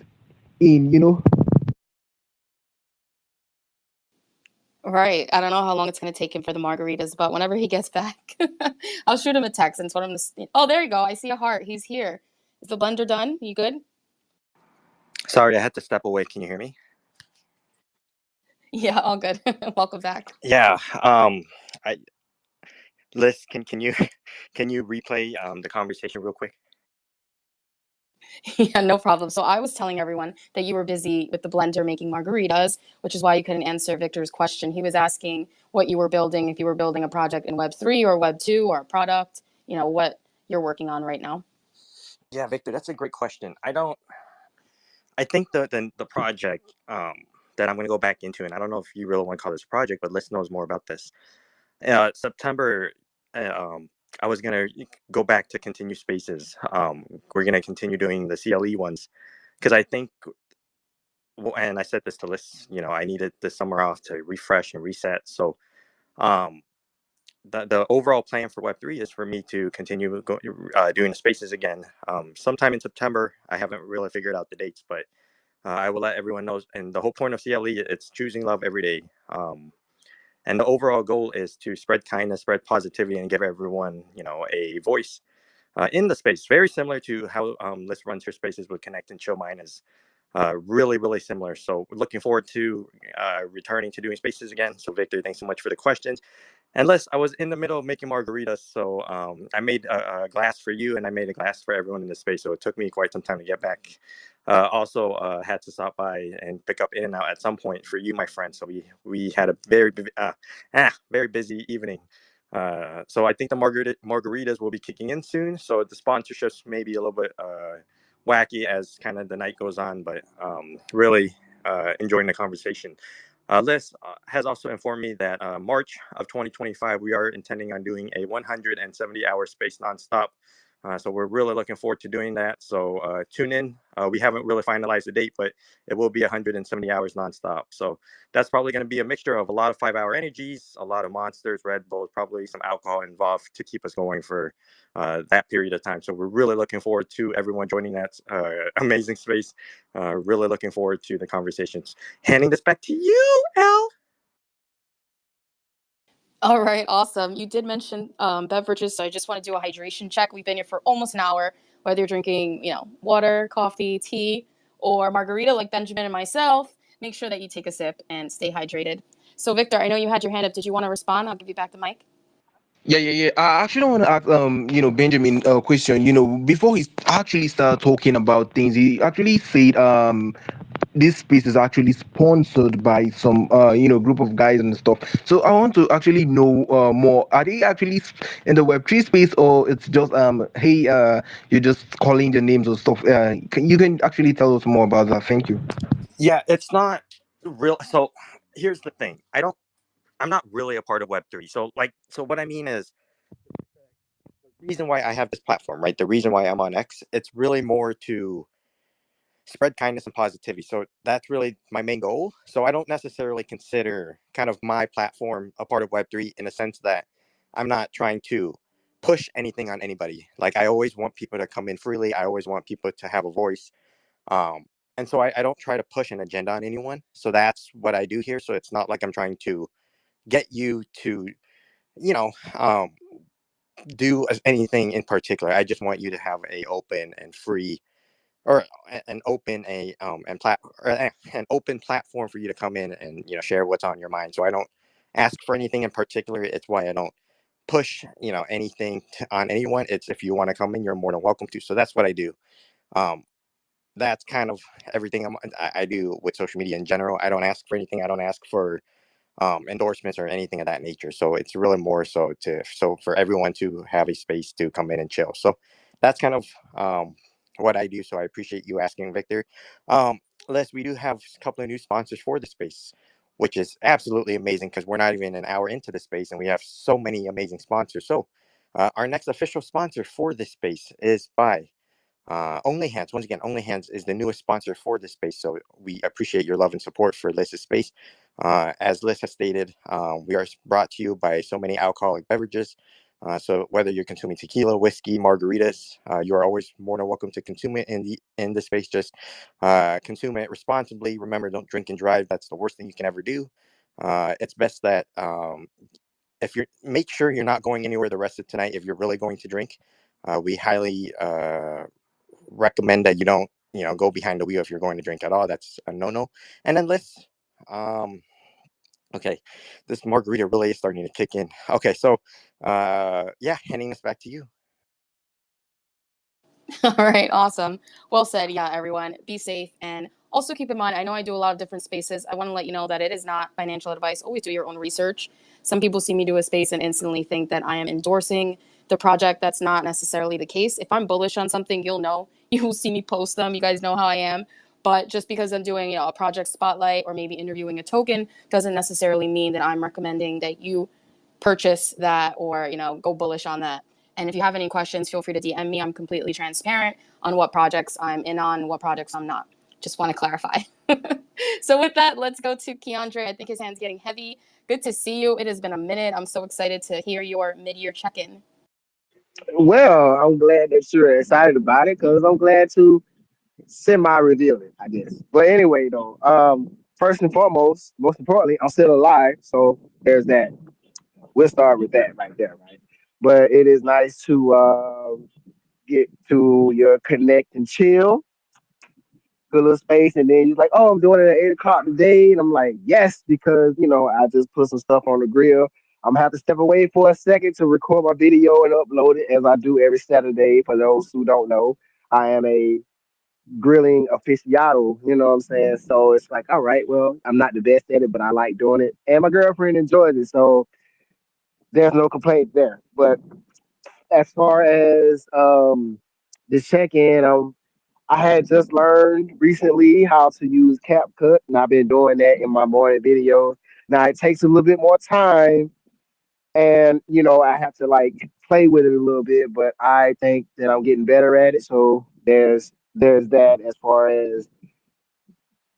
in. Right. I don't know how long it's going to take him for the margaritas, but whenever he gets back, I'll shoot him a text and tell him to. Oh, there you go. I see a heart. He's here. Is the blender done? You good? Sorry, I had to step away. Can you hear me? Yeah, all good. Welcome back. Yeah. I Liz, can you can you replay the conversation real quick? Yeah, no problem. So I was telling everyone that you were busy with the blender making margaritas, which is why you couldn't answer Victor's question. He was asking what you were building, if you were building a project in Web3 or Web2 or a product, what you're working on right now. Yeah, Victor, that's a great question. I think the project that I'm going to go back into, and I don't know if you really want to call this a project, but Liz knows more about this. September, uh, um, I was going to go back to continue spaces. We're going to continue doing the CLE ones because I think, well, and I said this to Liz, I needed this summer off to refresh and reset. So um, the overall plan for Web3 is for me to continue doing the spaces again. Sometime in September, I haven't really figured out the dates, but I will let everyone know. And the whole point of CLE, it's choosing love every day. And the overall goal is to spread kindness, spread positivity, and give everyone, a voice in the space. Very similar to how Liz runs her spaces with Connect and Chill. Mine is really, really similar. So we're looking forward to returning to doing spaces again. So Victor, thanks so much for the questions. And Les, I was in the middle of making margaritas, so I made a glass for you, and I made a glass for everyone in the space. So it took me quite some time to get back. Also, had to stop by and pick up In and Out at some point for you, my friend. So we had a very busy evening. So I think the margaritas will be kicking in soon. So the sponsorships may be a little bit wacky as kind of the night goes on, but really enjoying the conversation. Liz has also informed me that March of 2025, we are intending on doing a 170-hour space nonstop. So we're really looking forward to doing that. So tune in. We haven't really finalized the date, but it will be 170 hours nonstop. So that's probably going to be a mixture of a lot of 5-hour energies, a lot of monsters, Red Bulls, probably some alcohol involved to keep us going for that period of time. So we're really looking forward to everyone joining that amazing space. Really looking forward to the conversations. Handing this back to you, Elle. All right, awesome. You did mention beverages, so I just want to do a hydration check. We've been here for almost an hour, whether you're drinking, water, coffee, tea, or margarita like Benjamin and myself, make sure that you take a sip and stay hydrated. So, Victor, I know you had your hand up. Did you want to respond? I'll give you back the mic. Yeah, yeah, yeah. I actually want to ask, Benjamin a question. Before he actually started talking about things, he actually said, this space is actually sponsored by some, group of guys and stuff. So I want to actually know more. Are they actually in the Web3 space, or it's just, hey, you're just calling the names or stuff? You can actually tell us more about that. Thank you. Yeah, it's not real. So here's the thing. I'm not really a part of Web3. So what I mean is the reason why I have this platform, right? The reason why I'm on X, it's really more to spread kindness and positivity. So that's really my main goal. So I don't necessarily consider kind of my platform a part of Web3 in a sense that I'm not trying to push anything on anybody. Like I always want people to come in freely. I always want people to have a voice. Um, and so I don't try to push an agenda on anyone. So that's what I do here. So it's not like I'm trying to get you to, you know, um, do anything in particular. I just want you to have a open and free or an open an open platform for you to come in and share what's on your mind. So I don't ask for anything in particular. It's why I don't push anything on anyone. It's if you want to come in, you're more than welcome to. So that's what I do. Um, that's kind of everything I do with social media in general. I don't ask for anything. I don't ask for endorsements or anything of that nature. So it's really more so for everyone to have a space to come in and chill. So that's kind of what I do. So I appreciate you asking, Victor. Les, we do have a couple of new sponsors for the space, which is absolutely amazing because we're not even an hour into the space and we have so many amazing sponsors. So our next official sponsor for this space is by Only Hands, once again, Only Hands is the newest sponsor for this space. So we appreciate your love and support for Liz's space. As Liz has stated, we are brought to you by so many alcoholic beverages. So whether you're consuming tequila, whiskey, margaritas, you are always more than welcome to consume it in the space. Just consume it responsibly. Remember, don't drink and drive. That's the worst thing you can ever do. It's best that if you're make sure you're not going anywhere the rest of tonight. If you're really going to drink, we highly recommend that you don't go behind the wheel if you're going to drink at all. That's a no-no. And then let's okay, this margarita really is starting to kick in. Okay, so yeah, handing this back to you. All right, awesome. Well said. Yeah, everyone, be safe. And also keep in mind, I know I do a lot of different spaces. I want to let you know that it is not financial advice. Always do your own research. Some people see me do a space and instantly think that I am endorsing the project. That's not necessarily the case. If I'm bullish on something, you'll know. You will see me post them. You guys know how I am. But just because I'm doing, a project spotlight or maybe interviewing a token doesn't necessarily mean that I'm recommending that you purchase that or, go bullish on that. And if you have any questions, feel free to DM me. I'm completely transparent on what projects I'm in on, what projects I'm not. Just want to clarify. So with that, let's go to Keandre. I think his hand's getting heavy. Good to see you. It has been a minute. I'm so excited to hear your mid-year check-in. Well, I'm glad that you're excited about it because I'm glad to semi-reveal it, I guess. But anyway, though, first and foremost, most importantly, I'm still alive, so there's that. We'll start with that right there, right? But it is nice to get to your connect and chill, good little space, and then you're like, "Oh, I'm doing it at 8 o'clock today," and I'm like, "Yes," because I just put some stuff on the grill. I'm gonna have to step away for a second to record my video and upload it as I do every Saturday. For those who don't know, I am a grilling aficionado, you know what I'm saying? So it's like, all right, well, I'm not the best at it, but I like doing it. And my girlfriend enjoys it. So there's no complaint there. But as far as the check-in, I had just learned recently how to use CapCut, and I've been doing that in my morning videos. Now it takes a little bit more time, and I have to like play with it a little bit, but I think that I'm getting better at it. So there's that as far as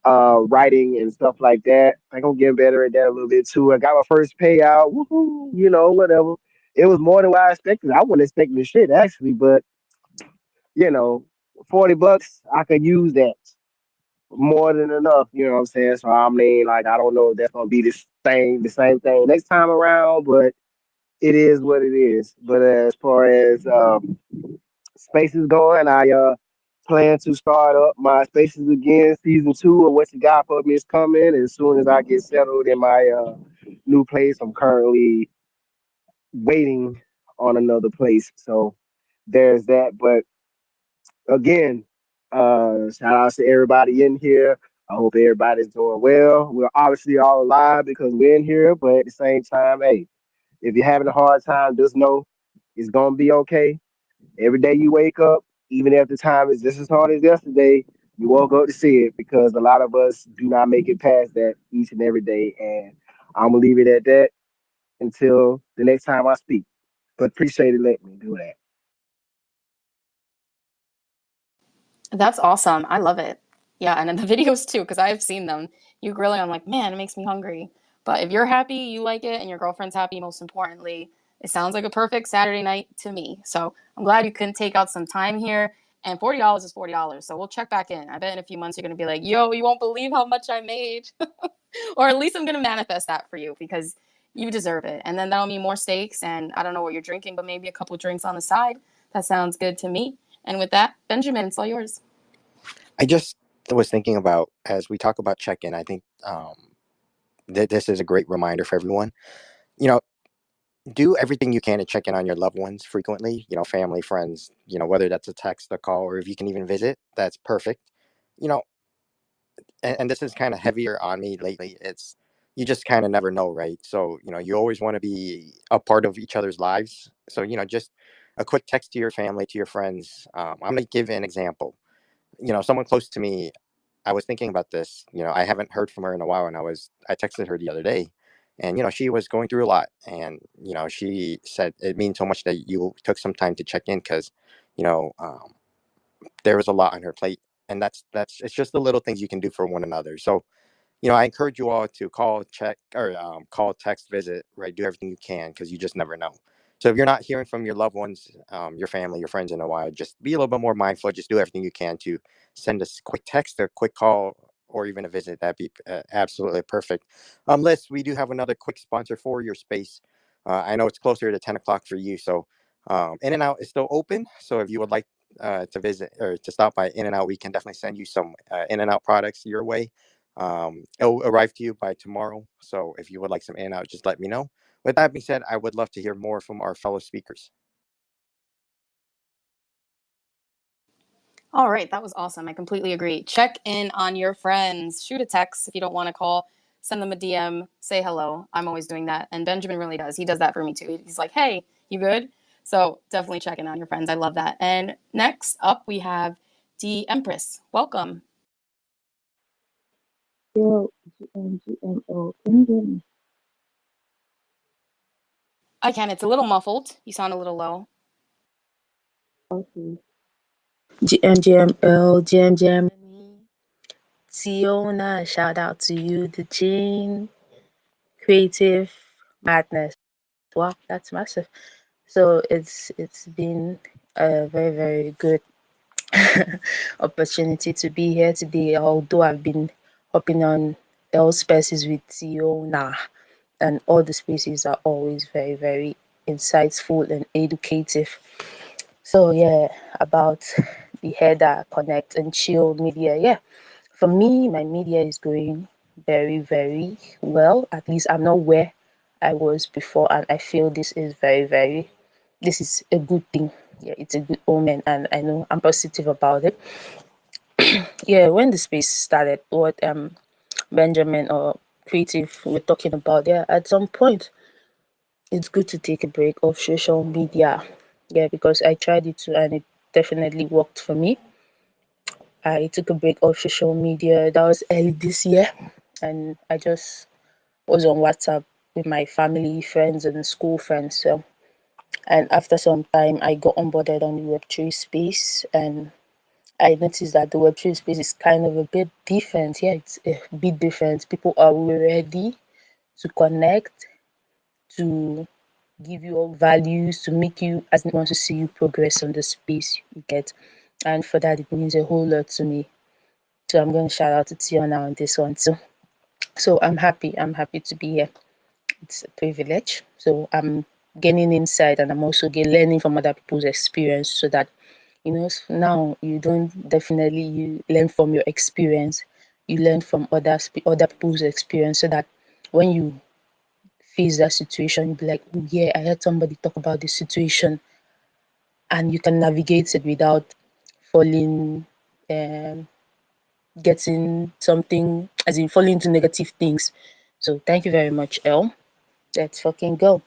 writing and stuff like that. I think I'm getting better at that a little bit too. I got my first payout, woohoo, whatever. It was more than what I expected. I wasn't expecting the shit actually, but you know, $40, I could use that more than enough. You know what I'm saying? So I mean, like, I don't know if that's gonna be the same thing next time around, but it is what it is. But as far as spaces going, I plan to start up my spaces again. Season 2 of What You Got For Me is coming. As soon as I get settled in my new place, I'm currently waiting on another place. So there's that. But again, shout out to everybody in here. I hope everybody's doing well. We're obviously all alive because we're in here, but at the same time, hey, if you're having a hard time, just know it's gonna be okay. Every day you wake up, even if the time is just as hard as yesterday, you woke up to see it because a lot of us do not make it past that each and every day. And I'm gonna leave it at that until the next time I speak. But appreciate it letting me do that. That's awesome. I love it. Yeah, and then the videos too, because I've seen them. You grilling, I'm like, man, it makes me hungry. But if you're happy, you like it, and your girlfriend's happy, most importantly, it sounds like a perfect Saturday night to me. So I'm glad you can take out some time here. And $40 is $40. So we'll check back in. I bet in a few months you're going to be like, yo, you won't believe how much I made. Or at least I'm going to manifest that for you because you deserve it. And then that'll mean more steaks. And I don't know what you're drinking, but maybe a couple drinks on the side. That sounds good to me. And with that, Benjamin, it's all yours. I just was thinking about as we talk about check-in. I think this is a great reminder for everyone. You know, do everything you can to check in on your loved ones frequently. Family, friends. Whether that's a text, a call, or if you can even visit, that's perfect. You know, and this is kind of heavier on me lately. It's you just kind of never know, right? So you always want to be a part of each other's lives. So just a quick text to your family, to your friends. I'm gonna give an example. Someone close to me. I was thinking about this. I haven't heard from her in a while, and I texted her the other day, and she was going through a lot, and she said it means so much that you took some time to check in because you know um, there was a lot on her plate, and that's it's just the little things you can do for one another. So I encourage you all to call, check, or call, text, visit, right? Do everything you can, because you just never know. So if you're not hearing from your loved ones, your family, your friends in a while, just be a little bit more mindful. Just do everything you can to send us a quick text, a quick call, or even a visit. That'd be absolutely perfect. Liz, we do have another quick sponsor for your space. I know it's closer to 10 o'clock for you. So In and Out is still open. So if you would like to visit or to stop by In and Out, we can definitely send you some In and Out products your way. It'll arrive to you by tomorrow. So if you would like some In and Out, just let me know. With that being said, I would love to hear more from our fellow speakers. All right, that was awesome. I completely agree. Check in on your friends. Shoot a text if you don't want to call. Send them a DM. Say hello. I'm always doing that. And Benjamin really does. He does that for me too. He's like, hey, you good? So definitely check in on your friends. I love that. And next up, we have the Empress. Welcome. Yo, GMGMO, can you hear me? I can. It's a little muffled. You sound a little low. Okay. GMGML, GMGM. Tiona, shout out to you, the Jane, Creative Madness. Wow, that's massive. So it's been a very, very good opportunity to be here today, although I've been hopping on all spaces with Tiona, and all the spaces are always very, very insightful and educative. So yeah, about the header, connect and chill media. Yeah, for me, my media is going very, very well. At least I'm not where I was before, and I feel this is this is a good thing. Yeah, it's a good omen, and I know I'm positive about it. Yeah, when the space started, what Benjamin or Creative were talking about, yeah, at some point it's good to take a break of social media. Yeah, because I tried it too, and it definitely worked for me. I took a break of social media. That was early this year, and I just was on WhatsApp with my family, friends, and school friends. So, and after some time, I got onboarded on the Web3 space, and I noticed that the Web3 space is kind of a bit different. Yeah, it's a bit different. People are ready to connect, to give you all values, to make you as they want to see you progress on the space you get. And for that, it means a whole lot to me. So I'm going to shout out to Tiona on this one too. So I'm happy. I'm happy to be here. It's a privilege. So I'm gaining insight, and I'm also learning from other people's experience, so that now you don't definitely you learn from your experience, you learn from other people's experience, so that when you face that situation, you'll be like, oh yeah, I heard somebody talk about this situation, and you can navigate it without falling um getting something, as in falling into negative things. So thank you very much, El. Let's fucking go.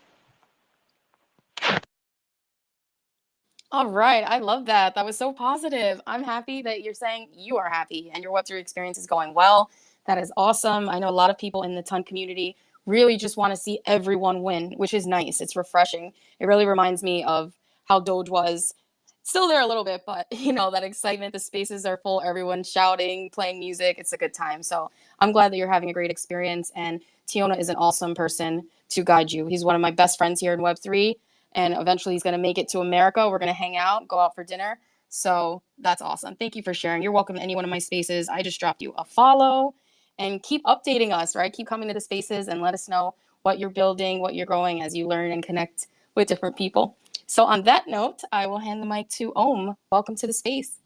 All right. I love that. That was so positive. I'm happy that you're saying you are happy and your Web3 experience is going well. That is awesome. I know a lot of people in the Ton community really just want to see everyone win, which is nice. It's refreshing. It really reminds me of how Doge was. Still there a little bit, but that excitement, the spaces are full, everyone's shouting, playing music. It's a good time. So I'm glad that you're having a great experience. And Tiona is an awesome person to guide you. He's one of my best friends here in Web3, and eventually he's going to make it to America. We're going to hang out, go out for dinner. So that's awesome. Thank you for sharing. You're welcome to any one of my spaces. I just dropped you a follow, and keep updating us, right? Keep coming to the spaces and let us know what you're building, what you're growing as you learn and connect with different people. So on that note, I will hand the mic to Om. Welcome to the space.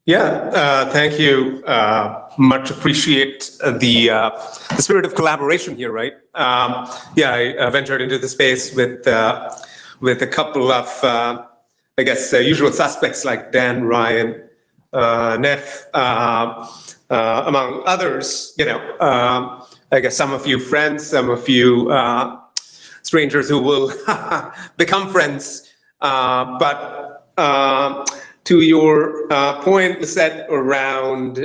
Yeah, thank you. Much appreciate the spirit of collaboration here, right? Yeah, I ventured into the space with a couple of, I guess, usual suspects like Dan, Ryan, Neff, among others. I guess some of you friends, some of you strangers who will become friends, but. To your point, Lisette, around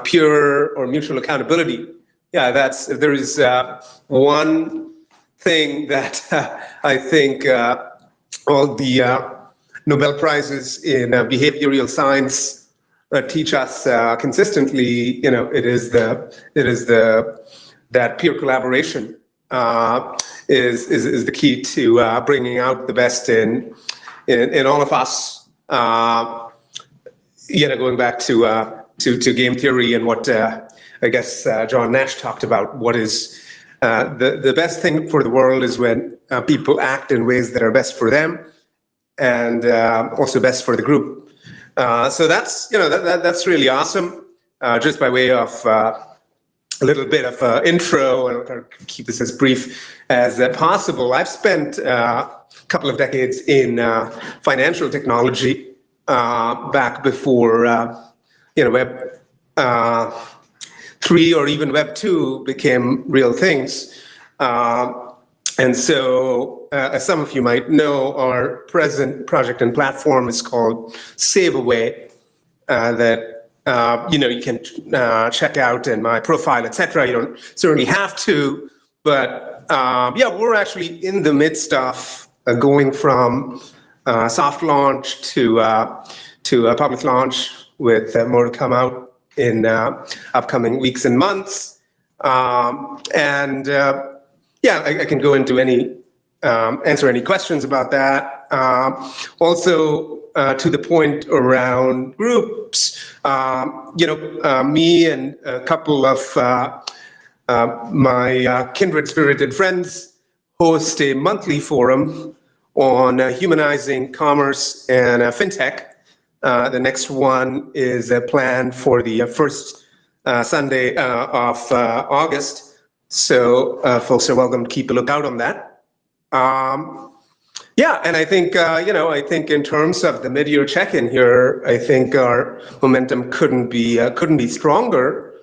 pure or mutual accountability. Yeah, if there is one thing that I think all the Nobel Prizes in behavioral science teach us consistently, that peer collaboration is the key to bringing out the best in all of us. Going back to game theory and what I guess John Nash talked about, what is the best thing for the world is when people act in ways that are best for them and also best for the group. So that's really awesome. Just by way of a little bit of intro, and I'll keep this as brief as possible. I've spent a couple of decades in financial technology back before Web 3 or even Web 2 became real things. And so, as some of you might know, our present project and platform is called Save Away, that you can check out in my profile, etc. You don't certainly have to, but we're actually in the midst of going from soft launch to a public launch with more to come out in upcoming weeks and months. I can go into answer any questions about that. Also, to the point around groups, me and a couple of my kindred spirited friends host a monthly forum on humanizing commerce and fintech. The next one is planned for the first Sunday of August. So folks are welcome to keep a lookout on that. And I think I think in terms of the mid-year check-in here, I think our momentum couldn't be stronger.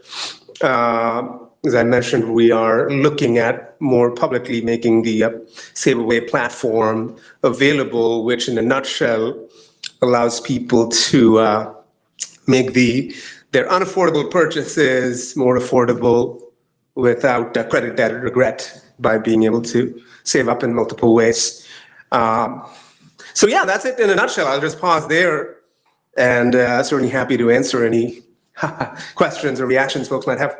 As I mentioned, we are looking at more publicly making the Save Away platform available, which in a nutshell allows people to make their unaffordable purchases more affordable without credit debt regret by being able to save up in multiple ways. That's it in a nutshell. I'll just pause there and certainly happy to answer any questions or reactions folks might have.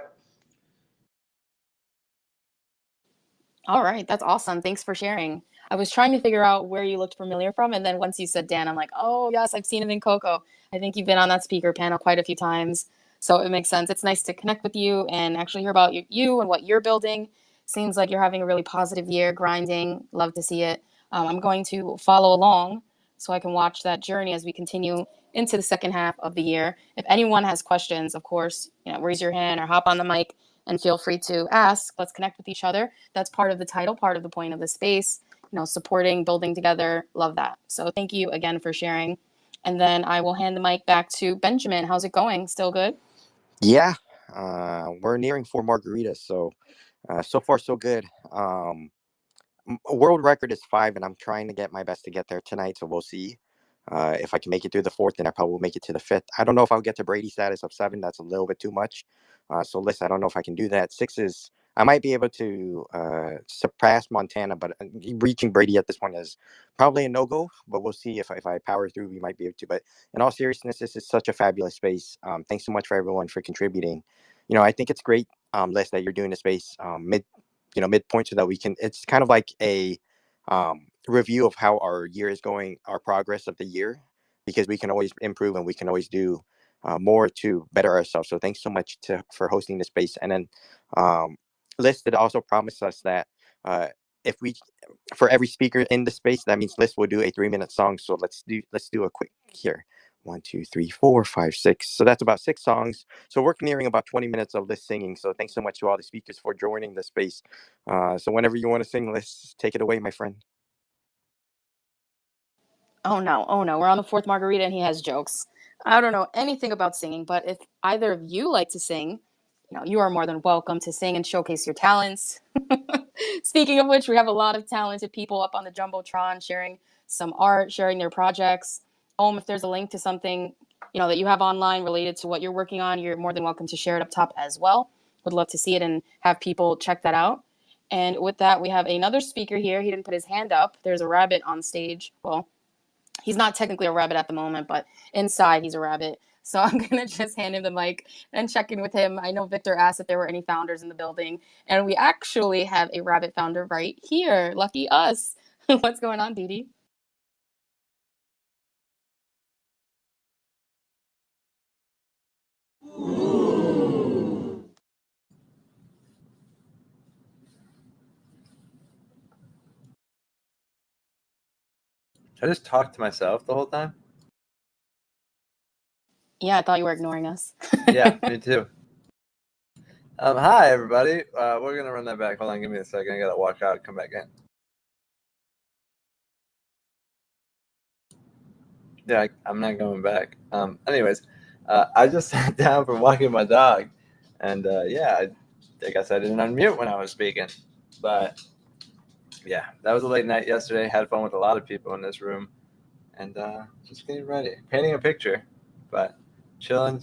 All right, that's awesome. Thanks for sharing. I was trying to figure out where you looked familiar from, and then once you said Dan, I'm like, oh yes, I've seen him in Coco. I think you've been on that speaker panel quite a few times, so it makes sense. It's nice to connect with you and actually hear about you and what you're building. Seems like you're having a really positive year, grinding. Love to see it. I'm going to follow along so I can watch that journey as we continue into the second half of the year. If anyone has questions, of course, raise your hand or hop on the mic and feel free to ask. Let's connect with each other. That's part of the title, part of the point of the space, supporting, building together. Love that. So thank you again for sharing. And then I will hand the mic back to Benjamin. How's it going? Still good? Yeah, we're nearing 4 margaritas, so so far so good. World record is 5, and I'm trying to get my best to get there tonight, so we'll see. If I can make it through the 4th, then I probably will make it to the 5th. I don't know if I'll get to Brady status of 7. That's a little bit too much. So listen, I don't know if I can do that. 6 is, I might be able to surpass Montana, but reaching Brady at this point is probably a no-go, but we'll see if I power through, we might be able to. But in all seriousness, this is such a fabulous space. Thanks so much for everyone for contributing. I think it's great, Liz, that you're doing the space midpoint so that we can, it's kind of like a review of how our year is going, our progress of the year, because we can always improve and we can always do more to better ourselves. So thanks so much for hosting the space. And then Liz did also promise us that if we, for every speaker in the space, that means Liz will do a 3-minute song. So let's do a quick here. 1, 2, 3, 4, 5, 6. So that's about 6 songs. So we're nearing about 20 minutes of this singing. So thanks so much to all the speakers for joining the space. So whenever you want to sing, let's take it away, my friend. Oh no, we're on the 4th margarita and he has jokes. I don't know anything about singing, but if either of you like to sing, you are more than welcome to sing and showcase your talents. Speaking of which, we have a lot of talented people up on the Jumbotron sharing some art, sharing their projects. If there's a link to something, that you have online related to what you're working on, you're more than welcome to share it up top as well. Would love to see it and have people check that out. And with that, we have another speaker here. He didn't put his hand up. There's a rabbit on stage. Well, he's not technically a rabbit at the moment, but inside he's a rabbit. So I'm going to just hand him the mic and check in with him. I know Victor asked if there were any founders in the building, and we actually have a rabbit founder right here. Lucky us. What's going on, Didi? I just talked to myself the whole time. Yeah, I thought you were ignoring us. Yeah, me too. Hi, everybody. We're going to run that back. Hold on, give me a second. I got to walk out and come back in. Yeah, I'm not going back. Anyways, I just sat down from walking my dog. And yeah, I guess I didn't unmute when I was speaking. But yeah, that was a late night yesterday. Had fun with a lot of people in this room. And just getting ready. Painting a picture. But chilling.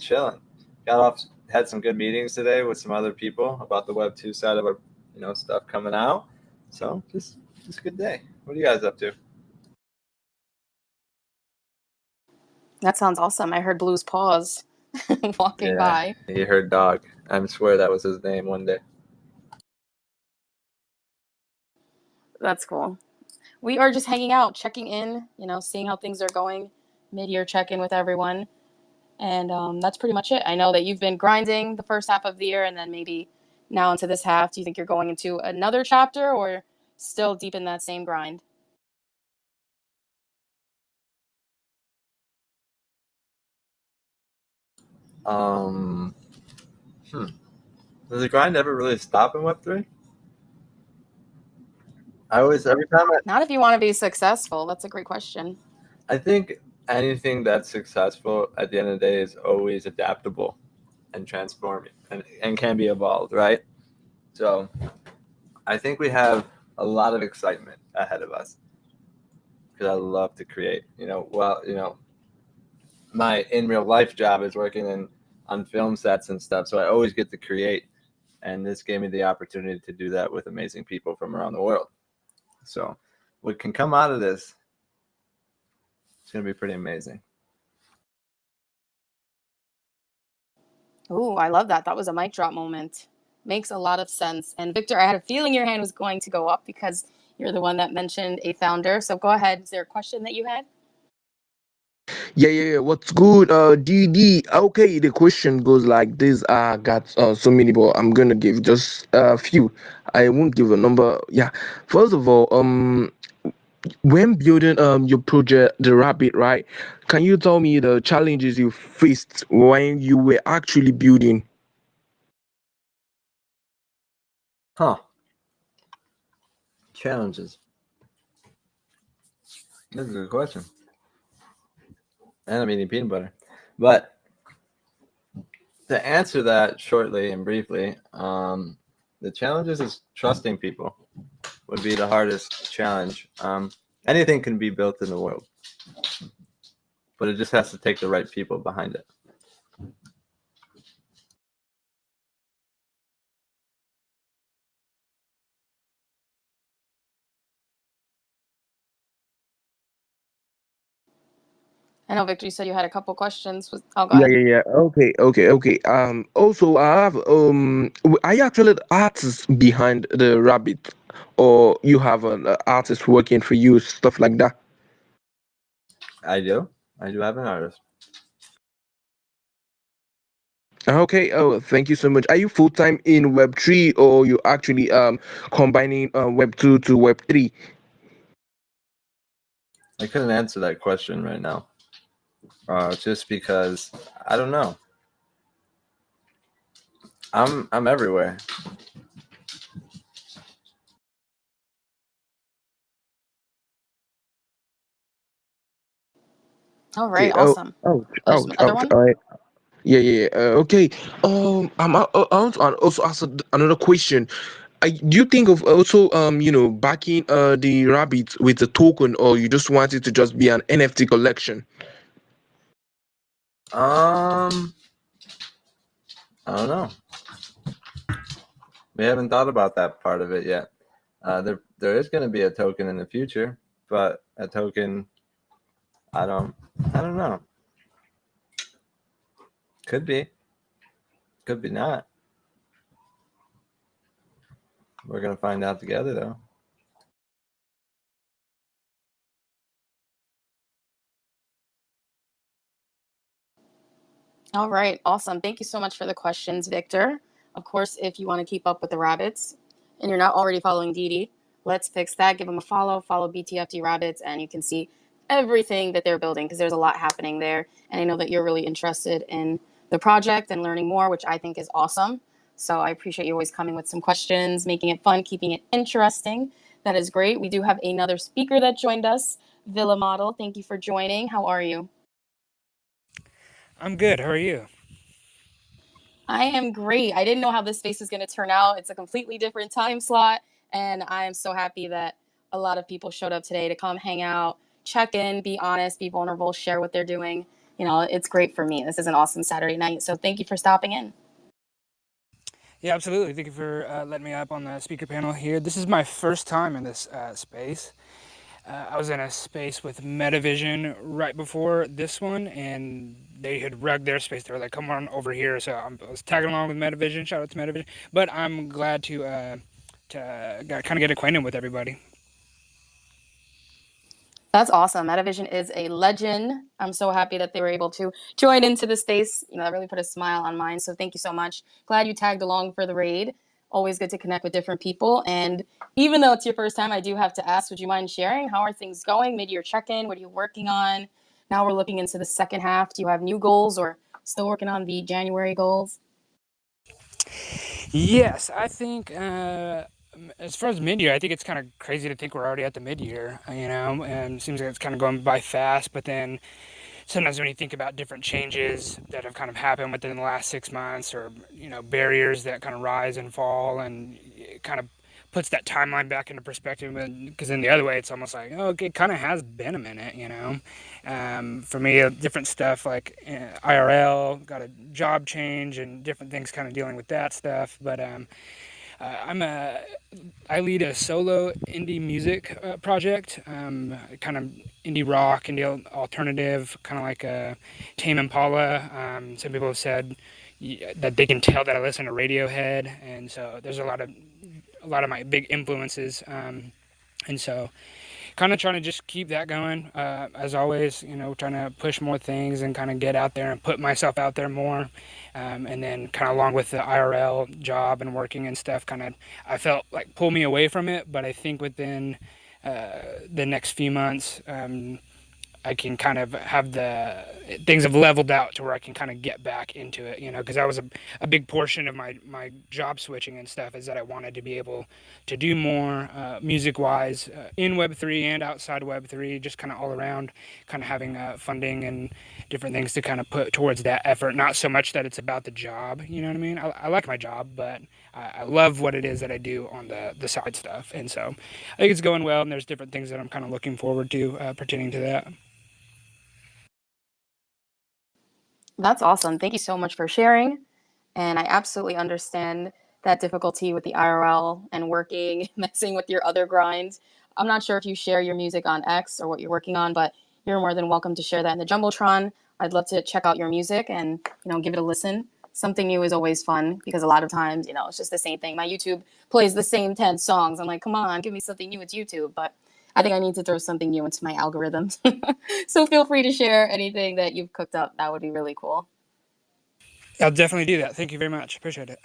Got off, had some good meetings today with some other people about the Web 2 side of our stuff coming out. So just a good day. What are you guys up to? That sounds awesome. I heard Blue's paws walking by. He heard dog. I swear that was his name one day. That's cool. We are just hanging out, checking in, seeing how things are going. Mid-year check-in with everyone. And that's pretty much it. I know that you've been grinding the first half of the year, and then maybe now into this half. Do you think you're going into another chapter or still deep in that same grind? Does the grind ever really stop in Web3? Not if you want to be successful. That's a great question. I think anything that's successful at the end of the day is always adaptable and transforming and can be evolved, right? So I think we have a lot of excitement ahead of us because I love to create. My in real life job is working on film sets and stuff, so I always get to create, and this gave me the opportunity to do that with amazing people from around the world. So what can come out of this, it's going to be pretty amazing. Ooh, I love that. That was a mic drop moment. Makes a lot of sense. And Victor, I had a feeling your hand was going to go up because you're the one that mentioned a founder. So go ahead. Is there a question that you had? Yeah. What's good? DD. Okay, the question goes like this. I got so many, but I'm gonna give just a few. I won't give a number. Yeah. First of all, when building your project, the Rabbit, right? Can you tell me the challenges you faced when you were actually building? Challenges. That's a good question. And I'm eating peanut butter. But to answer that shortly and briefly, the challenges is trusting people would be the hardest challenge. Anything can be built in the world, but it just has to take the right people behind it. I know, Victor, you said you had a couple questions. I'll go ahead. Yeah. Okay. Also, I have are you actually the artist behind the Rabbit, or you have an artist working for you, stuff like that? I do have an artist. Okay. Oh, thank you so much. Are you full time in Web 3, or you actually combining Web 2 to Web 3? I couldn't answer that question right now, just because I don't know. I'm everywhere. All Okay. right, awesome. There's Ouch. another one? All right. Yeah. Okay. I want to also ask another question. Do you think of also backing the Rabbit with a token, or you just want it to just be an NFT collection? I don't know. We haven't thought about that part of it yet. There is going to be a token in the future, but a token I don't know. Could be not. We're gonna find out together, though. All right, awesome. Thank you so much for the questions, Victor. Of course, if you want to keep up with the rabbits and you're not already following Didi, let's fix that. Give them a follow BTFD Rabbits, and you can see everything that they're building because there's a lot happening there. And I know that you're really interested in the project and learning more, which I think is awesome. So I appreciate you always coming with some questions, making it fun, keeping it interesting. That is great. We do have another speaker that joined us, Villa Model. Thank you for joining. How are you? I'm good. How are you? I am great. I didn't know how this space was going to turn out. It's a completely different time slot, and I am so happy that a lot of people showed up today to come hang out, check in, be honest, be vulnerable, share what they're doing. You know, it's great for me. This is an awesome Saturday night, so thank you for stopping in. Yeah, absolutely. Thank you for letting me up on the speaker panel here. This is my first time in this space. I was in a space with Metavision right before this one, and they had rugged their space. They were like, "Come on over here." So I was tagging along with Metavision. Shout out to Metavision. But I'm glad to kind of get acquainted with everybody. That's awesome. Metavision is a legend. I'm so happy that they were able to join into the space. You know, that really put a smile on mine. So thank you so much. Glad you tagged along for the raid. Always good to connect with different people. And even though it's your first time, I do have to ask, would you mind sharing? How are things going? Midyear check-in. What are you working on? Now we're looking into the second half. Do you have new goals or still working on the January goals? Yes, I think as far as mid-year, I think it's kind of crazy to think we're already at the mid-year, and it seems like it's kind of going by fast. But then sometimes when you think about different changes that have kind of happened within the last 6 months, or barriers that kind of rise and fall, and it kind of puts that timeline back into perspective. Because in the other way, it's almost like, oh, okay, it kind of has been a minute. For me, different stuff like IRL, got a job change, and different things kind of dealing with that stuff. But I lead a solo indie music project, kind of indie rock, indie alternative, kind of like a Tame Impala. Some people have said that they can tell that I listen to Radiohead, and so there's a lot of my big influences, and so kind of trying to just keep that going, as always, trying to push more things and kind of get out there and put myself out there more. And then kind of along with the IRL job and working and stuff, kind of, I felt like pull me away from it. But I think within the next few months, I can kind of have things have leveled out to where I can kind of get back into it, because that was a big portion of my job switching and stuff, is that I wanted to be able to do more music wise in Web3 and outside Web3, just kind of all around, kind of having funding and different things to kind of put towards that effort. Not so much that it's about the job, you know what I mean? I like my job, but I love what it is that I do on the side stuff. And so I think it's going well, and there's different things that I'm kind of looking forward to pertaining to that. That's awesome. Thank you so much for sharing. And I absolutely understand that difficulty with the IRL and working, messing with your other grinds. I'm not sure if you share your music on X or what you're working on, but you're more than welcome to share that in the Jumbotron. I'd love to check out your music and, give it a listen. Something new is always fun because a lot of times, it's just the same thing. My YouTube plays the same 10 songs. I'm like, come on, give me something new. It's YouTube. But I think I need to throw something new into my algorithms. So feel free to share anything that you've cooked up. That would be really cool. I'll definitely do that. Thank you very much. Appreciate it.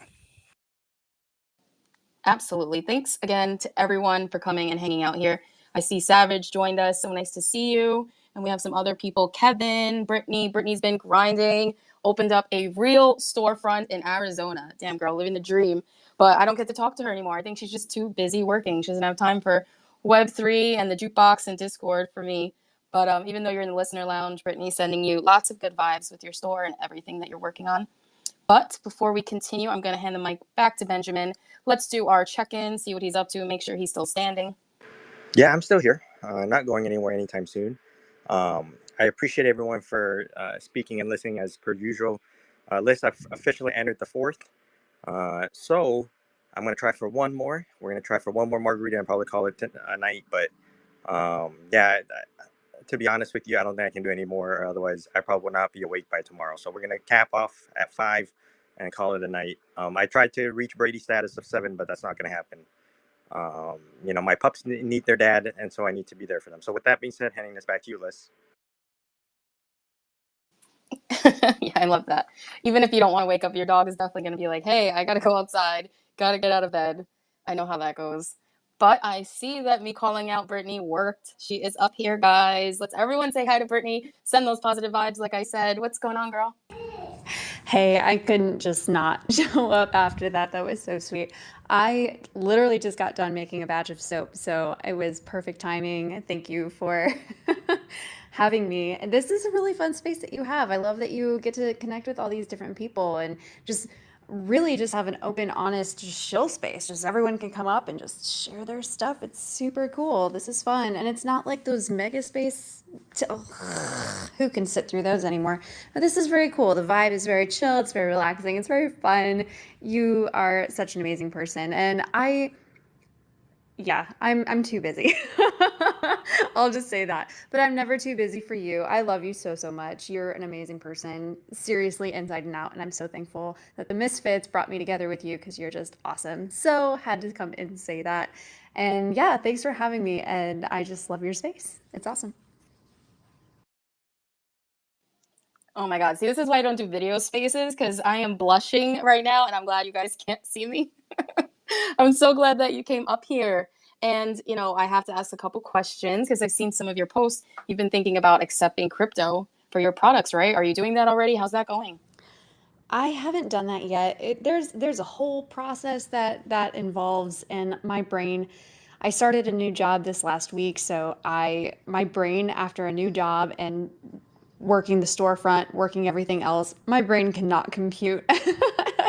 Absolutely. Thanks again to everyone for coming and hanging out here. I see Savage joined us. So nice to see you. And we have some other people. Kevin, Brittany. Brittany's been grinding, opened up a real storefront in Arizona. Damn, girl, living the dream. But I don't get to talk to her anymore. I think she's just too busy working. She doesn't have time for Web3 and the jukebox and Discord for me. But even though you're in the listener lounge, Brittany's sending you lots of good vibes with your store and everything that you're working on. But before we continue, I'm going to hand the mic back to Benjamin. Let's do our check-in, see what he's up to, and make sure he's still standing. Yeah, I'm still here. Not going anywhere anytime soon. I appreciate everyone for speaking and listening as per usual. Liz, I've officially entered the fourth. So I'm going to try for one more. We're going to try for one more margarita and probably call it a night. But yeah, to be honest with you, I don't think I can do any more. Otherwise, I probably will not be awake by tomorrow. So we're gonna cap off at 5 and call it a night. I tried to reach Brady status of 7, but that's not gonna happen. My pups need their dad, and so I need to be there for them. So with that being said, handing this back to you, Liz. Yeah, I love that. Even if you don't want to wake up, your dog is definitely going to be like, hey, I got to go outside, got to get out of bed. I know how that goes. But I see that me calling out Brittany worked. She is up here, guys. Let's everyone say hi to Brittany. Send those positive vibes, like I said. What's going on, girl? Hey, I couldn't just not show up after that. That was so sweet. I literally just got done making a batch of soap, so it was perfect timing. Thank you for having me. And this is a really fun space that you have. I love that you get to connect with all these different people and just really just have an open, honest, just chill space. Just everyone can come up and just share their stuff. It's super cool. This is fun. And it's not like those mega space who can sit through those anymore? But this is very cool. The vibe is very chill. It's very relaxing. It's very fun. You are such an amazing person. And I'm too busy. I'll just say that. But I'm never too busy for you. I love you so, so much. You're an amazing person, seriously, inside and out. And I'm so thankful that the Misfits brought me together with you because you're just awesome. So had to come and say that. And yeah, thanks for having me. And I just love your space. It's awesome. Oh my God. See, this is why I don't do video spaces because I am blushing right now and I'm glad you guys can't see me. I'm so glad that you came up here. And, I have to ask a couple questions because I've seen some of your posts. You've been thinking about accepting crypto for your products, right? Are you doing that already? How's that going? I haven't done that yet. There's a whole process that involves, and my brain. I started a new job this last week, so my brain after a new job and working the storefront, working everything else, my brain cannot compute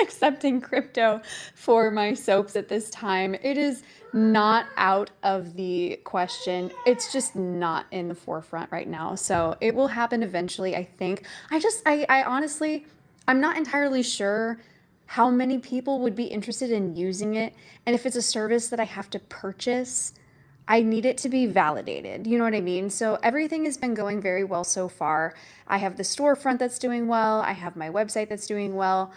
accepting crypto for my soaps at this time. It is not out of the question. It's just not in the forefront right now. So it will happen eventually, I think. I honestly, I'm not entirely sure how many people would be interested in using it. And if it's a service that I have to purchase, I need it to be validated. You know what I mean? So everything has been going very well so far. I have the storefront that's doing well. I have my website that's doing well.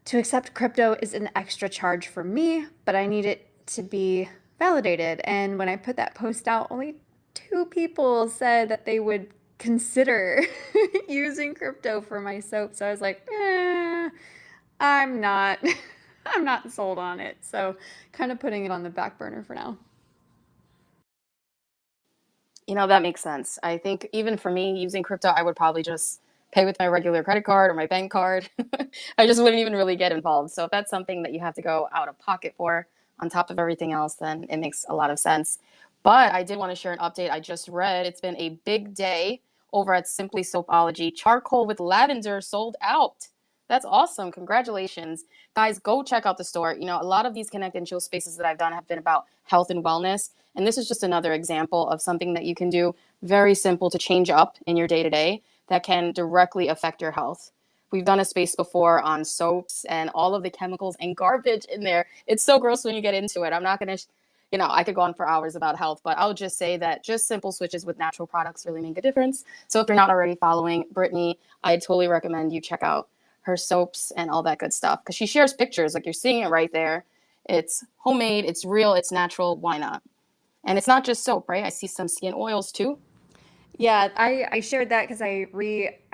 To accept crypto is an extra charge for me, but I need it to be validated. And when I put that post out, only 2 people said that they would consider using crypto for my soap. So I was like, I'm not I'm not sold on it. So kind of putting it on the back burner for now. That makes sense. I think even for me, using crypto, I would probably just pay with my regular credit card or my bank card. I just wouldn't even really get involved. So if that's something that you have to go out of pocket for on top of everything else, then it makes a lot of sense. But I did want to share an update I just read. It's been a big day over at Simply Soapology. Charcoal with lavender sold out. That's awesome. Congratulations. Guys, go check out the store. A lot of these connect and chill spaces that I've done have been about health and wellness. And this is just another example of something that you can do very simple to change up in your day to day that can directly affect your health. We've done a space before on soaps and all of the chemicals and garbage in there. It's so gross when you get into it. I'm not going to, I could go on for hours about health, but I'll just say that just simple switches with natural products really make a difference. So if you're not already following Brittany, I totally recommend you check out her soaps and all that good stuff because she shares pictures. Like you're seeing it right there. It's homemade, it's real, it's natural. Why not? And it's not just soap, right? I see some skin oils too. Yeah, I shared that because I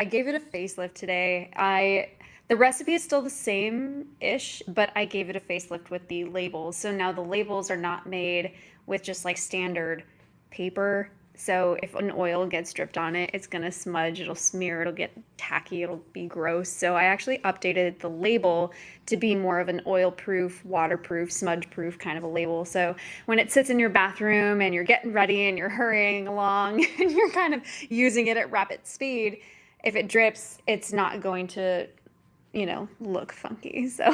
gave it a facelift today. The recipe is still the same-ish, but I gave it a facelift with the labels. So now the labels are not made with just like standard paper. So if an oil gets dripped on it, it's gonna smudge, it'll smear, it'll get tacky, it'll be gross. So I actually updated the label to be more of an oil-proof, waterproof, smudge-proof kind of a label. So when it sits in your bathroom and you're getting ready and you're hurrying along and you're kind of using it at rapid speed, if it drips, it's not going to look funky. So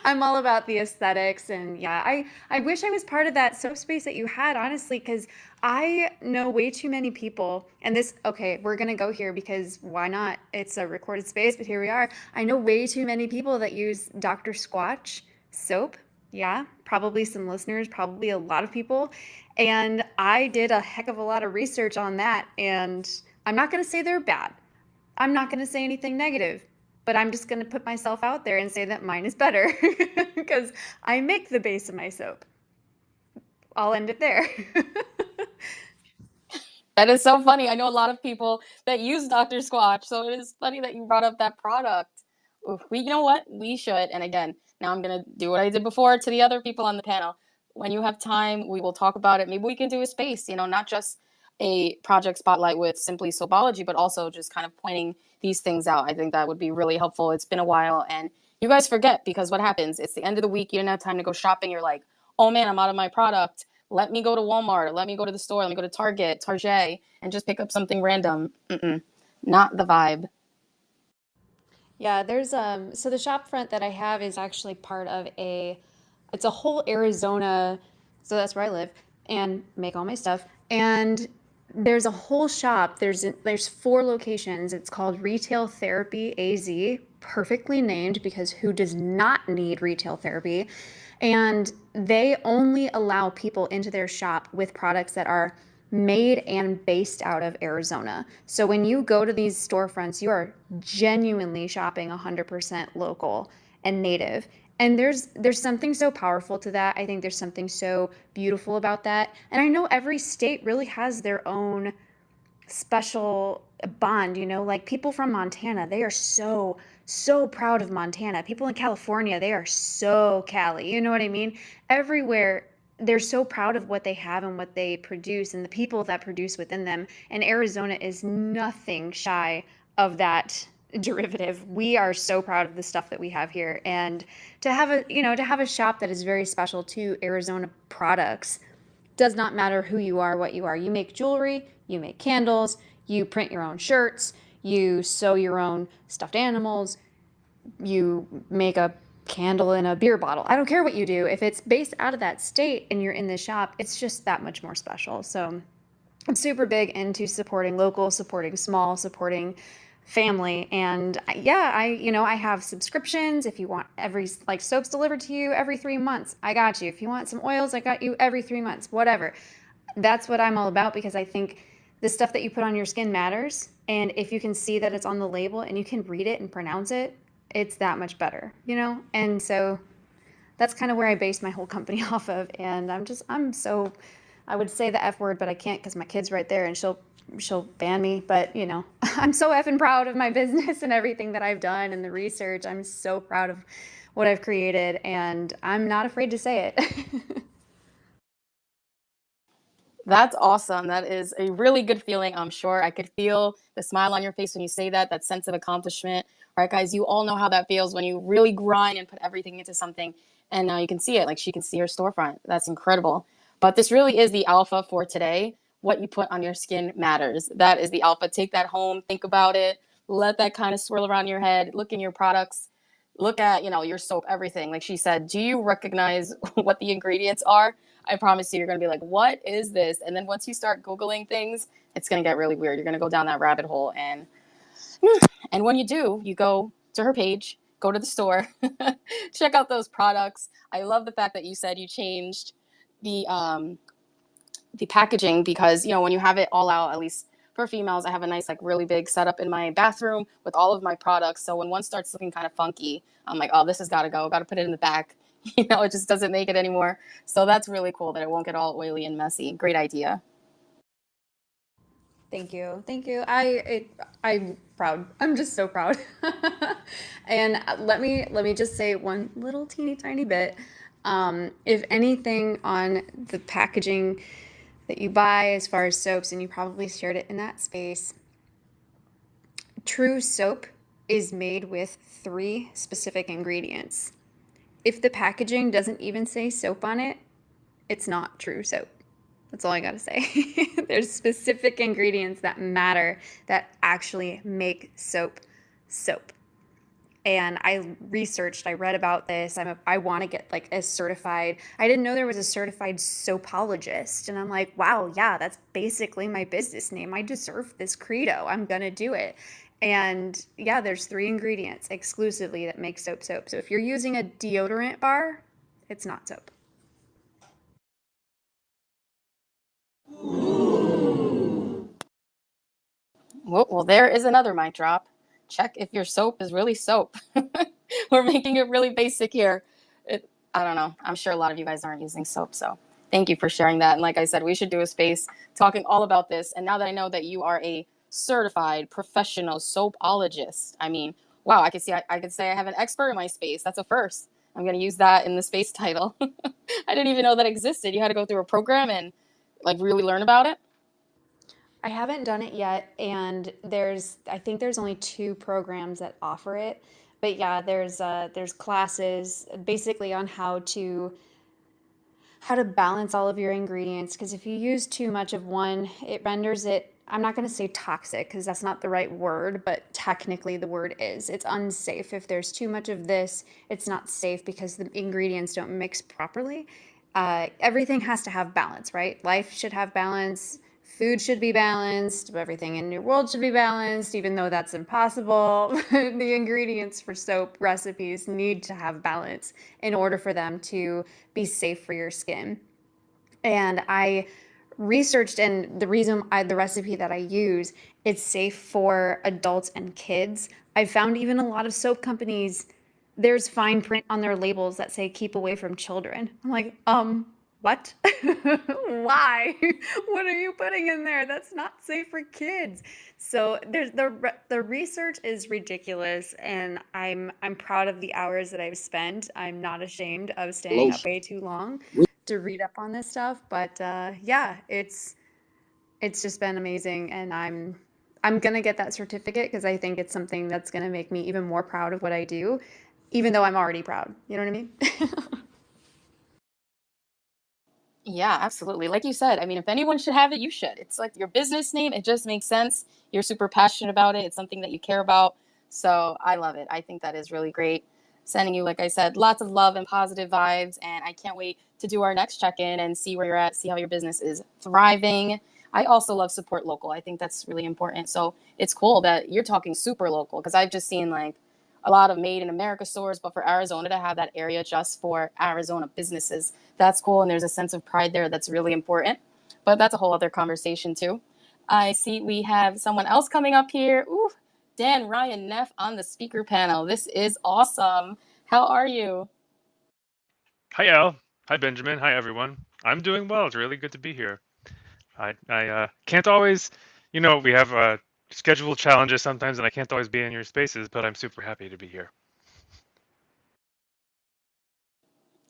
I'm all about the aesthetics. And yeah, I wish I was part of that soap space that you had, honestly, because I know way too many people. And okay, we're going to go here because why not? It's a recorded space, but here we are. I know way too many people that use Dr. Squatch soap. Yeah, probably some listeners, probably a lot of people. And I did a heck of a lot of research on that. And I'm not going to say they're bad. I'm not going to say anything negative, but I'm just going to put myself out there and say that mine is better because I make the base of my soap. I'll end it there. That is so funny. I know a lot of people that use Dr. Squatch, so it is funny that you brought up that product. Oof, you know what? We should. And again, now I'm gonna do what I did before to the other people on the panel. When you have time, we will talk about it. Maybe we can do a space, not just a project spotlight with simply soapology, but also just kind of pointing these things out. I think that would be really helpful. It's been a while, and you guys forget because what happens? It's the end of the week. You didn't have time to go shopping. You're like, oh man, I'm out of my product. Let me go to Walmart. Let me go to the store. Let me go to Target, and just pick up something random. Not the vibe. Yeah, there's so the shop front that I have is actually part of it's a whole Arizona, so that's where I live and make all my stuff. And there's a whole shop. There's 4 locations. It's called Retail Therapy AZ, perfectly named because who does not need retail therapy? And they only allow people into their shop with products that are made and based out of Arizona. So when you go to these storefronts, you are genuinely shopping 100% local and native. And there's something so powerful to that. I think there's something so beautiful about that. And I know every state really has their own special bond, like people from Montana, they are so proud of Montana. People in California, they are so Cali. You know what I mean? Everywhere they're so proud of what they have and what they produce and the people that produce within them. And Arizona is nothing shy of that derivative. We are so proud of the stuff that we have here. And to have a shop that is very special to Arizona products does not matter who you are, what you are. You make jewelry, you make candles, you print your own shirts, you sew your own stuffed animals, you make a candle in a beer bottle. I don't care what you do. If it's based out of that state and you're in this shop, it's just that much more special. So I'm super big into supporting local, supporting small, supporting family. And yeah, I have subscriptions. If you want like soaps delivered to you every 3 months, I got you. If you want some oils, I got you every 3 months, whatever. That's what I'm all about because I think the stuff that you put on your skin matters. And if you can see that it's on the label and you can read it and pronounce it, it's that much better. And so that's kind of where I base my whole company off of. And I would say the F word, but I can't because my kid's right there and she'll ban me. But I'm so effing proud of my business and everything that I've done and the research. I'm so proud of what I've created and I'm not afraid to say it. That's awesome. That is a really good feeling, I'm sure. I could feel the smile on your face when you say that sense of accomplishment. All right, guys, you all know how that feels when you really grind and put everything into something and now you can see it. Like she can see her storefront. That's incredible. But this really is the alpha for today. What you put on your skin matters. That is the alpha. Take that home, think about it, let that kind of swirl around your head, look in your products, look at, your soap, everything. Like she said, do you recognize what the ingredients are? I promise you, you're going to be like, what is this? And then once you start Googling things, it's going to get really weird. You're going to go down that rabbit hole. And when you do, you go to her page, go to the store, check out those products. I love the fact that you said you changed the packaging because, when you have it all out, at least for females, I have a nice, like really big setup in my bathroom with all of my products. So when one starts looking kind of funky, I'm like, oh, this has got to go. Got to put it in the back. It just doesn't make it anymore. So that's really cool that it won't get all oily and messy. Great idea. Thank you. Thank you. I'm proud. I'm just so proud. And let me just say one little teeny tiny bit. If anything on the packaging that you buy as far as soaps, and you probably shared it in that space, true soap is made with 3 specific ingredients. If the packaging doesn't even say soap on it, it's not true soap. That's all I gotta say. There's specific ingredients that matter that actually make soap soap. And I read about this. I want to get like a certified. I didn't know there was a certified soapologist. And I'm like, wow, yeah, that's basically my business name. I deserve this credo. I'm gonna do it. And yeah, there's 3 ingredients exclusively that make soap soap. So if you're using a deodorant bar, It's not soap. Well, there is another mic drop. Check if your soap is really soap. We're making it really basic here. I don't know. I'm sure a lot of you guys aren't using soap, so thank you for sharing that. And like I said, we should do a space talking all about this. And now that I know that you are a certified professional soapologist, I mean, wow, I could say I have an expert in my space. That's a first. I'm going to use that in the space title. I didn't even know that existed. You had to go through a program and like really learn about it. I haven't done it yet, and I think there's only 2 programs that offer it. But yeah, there's classes basically on how to balance all of your ingredients, because if you use too much of one, it renders it, I'm not going to say toxic because that's not the right word, but technically the word is. It's unsafe. If there's too much of this, it's not safe because the ingredients don't mix properly. Everything has to have balance, right? Life should have balance. Food should be balanced. Everything in your world should be balanced, even though that's impossible. The ingredients for soap recipes need to have balance in order for them to be safe for your skin. And I researched, and the recipe that I use, it's safe for adults and kids. I found even a lot of soap companies, there's fine print on their labels that say keep away from children. I'm like, what? Why? What are you putting in there? That's not safe for kids. So the research is ridiculous, and I'm proud of the hours that I've spent. I'm not ashamed of staying up way too long to read up on this stuff. But yeah, it's just been amazing, and I'm gonna get that certificate because I think it's something that's gonna make me even more proud of what I do, even though I'm already proud. You know what I mean? Yeah, absolutely. Like you said, I mean, if anyone should have it, you should. It's like your business name. It just makes sense. You're super passionate about it. It's something that you care about. So I love it. I think that is really great. Sending you, like I said, lots of love and positive vibes. And I can't wait to do our next check in and see where you're at, see how your business is thriving. I also love support local. I think that's really important. So it's cool that you're talking super local because I've just seen like a lot of made in America stores, but for Arizona to have that area just for Arizona businesses, that's cool. And there's a sense of pride there that's really important. But that's a whole other conversation too. I see we have someone else coming up here. Ooh, Dan Ryan Neff on the speaker panel. This is awesome. How are you? Hi, Al. Hi, Benjamin. Hi, everyone. I'm doing well. It's really good to be here. I can't always, we have schedule challenges sometimes, and I can't always be in your spaces, but I'm super happy to be here.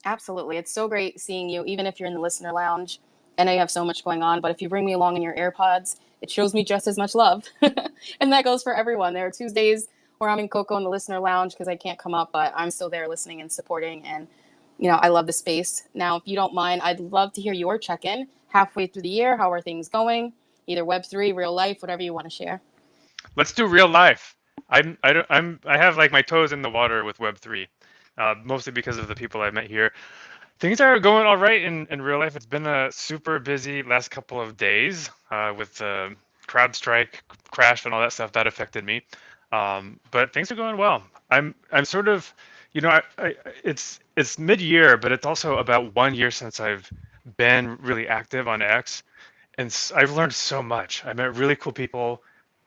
Absolutely. It's so great seeing you, even if you're in the listener lounge. I know you have so much going on, but if you bring me along in your AirPods, it shows me just as much love. And that goes for everyone. There are Tuesdays where I'm in Coco in the listener lounge because I can't come up, but I'm still there listening and supporting. And, I love the space. Now, if you don't mind, I'd love to hear your check in halfway through the year. How are things going? Either Web3, real life, whatever you want to share. Let's do real life. I have like my toes in the water with Web3, mostly because of the people I met here. Things are going all right in real life. It's been a super busy last couple of days with the CrowdStrike crash and all that stuff that affected me. But things are going well. I'm sort of, it's mid-year, but it's also about 1 year since I've been really active on X, and I've learned so much. I met really cool people,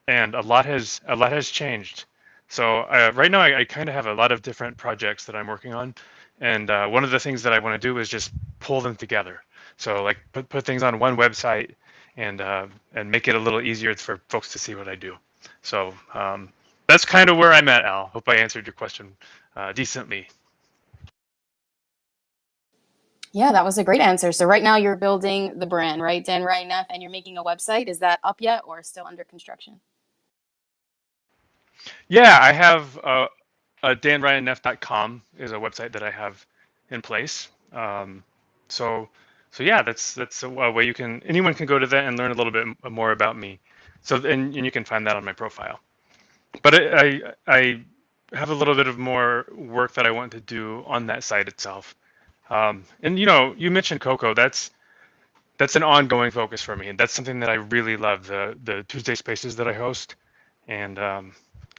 and a lot has changed. So right now, I kind of have a lot of different projects that I'm working on, and one of the things that I want to do is just pull them together. So like put things on one website and make it a little easier for folks to see what I do. So that's kind of where I'm at, Al. Hope I answered your question decently. Yeah, that was a great answer. So right now you're building the brand, right? Dan Ryan Neff, and you're making a website. Is that up yet or still under construction? Yeah, I have danryanneff.com is a website that I have in place. So so yeah, that's a way anyone can go to that and learn a little bit more about me. So and you can find that on my profile. But I have a little bit of more work that I want to do on that site itself. And you mentioned Coco. That's an ongoing focus for me, and that's something that I really love, the Tuesday spaces that I host. And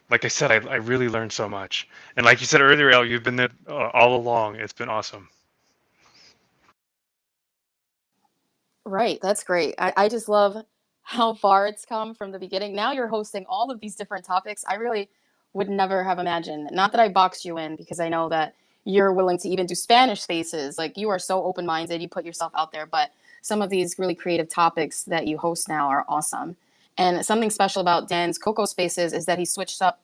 like I said, I really learned so much. And like you said earlier, El, you've been there all along. It's been awesome. Right, that's great. I just love how far it's come from the beginning. Now you're hosting all of these different topics. I really would never have imagined. Not that I boxed you in, because I know that you're willing to even do Spanish spaces. Like, you are so open-minded, you put yourself out there, but some of these really creative topics that you host now are awesome. And something special about Dan's Coco Spaces is that he switches up,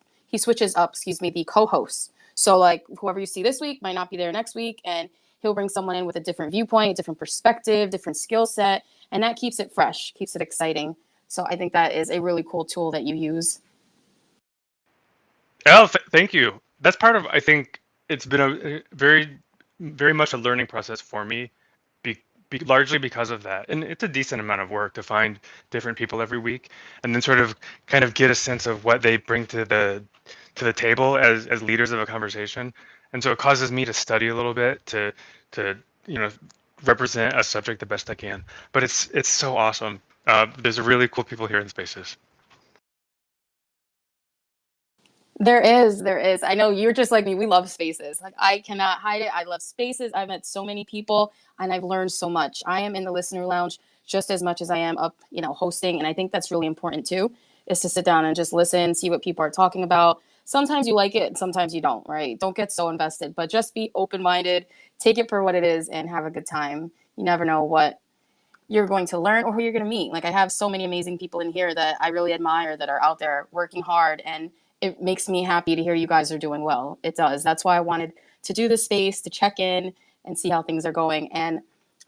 excuse me, the co-hosts. So like whoever you see this week might not be there next week, and he'll bring someone in with a different viewpoint, different perspective, different skill set, and that keeps it fresh, keeps it exciting. So I think that is a really cool tool that you use. Oh, thank you. That's part of, I think it's been a very, very much a learning process for me, be, largely because of that. And it's a decent amount of work to find different people every week, and then sort of kind of get a sense of what they bring to the table as leaders of a conversation. And so it causes me to study a little bit to you know represent a subject the best I can. But it's so awesome. There's really cool people here in Spaces. There is, there is. I know you're just like me. We love spaces. Like, I cannot hide it. I love spaces. I've met so many people and I've learned so much. I am in the listener lounge just as much as I am up, hosting. And I think that's really important too, is to sit down and just listen, see what people are talking about. Sometimes you like it and sometimes you don't, right? Don't get so invested, but just be open-minded, take it for what it is and have a good time. You never know what you're going to learn or who you're going to meet. Like, I have so many amazing people in here that I really admire that are out there working hard, and it makes me happy to hear you guys are doing well. It does. That's why I wanted to do this space, to check in and see how things are going. And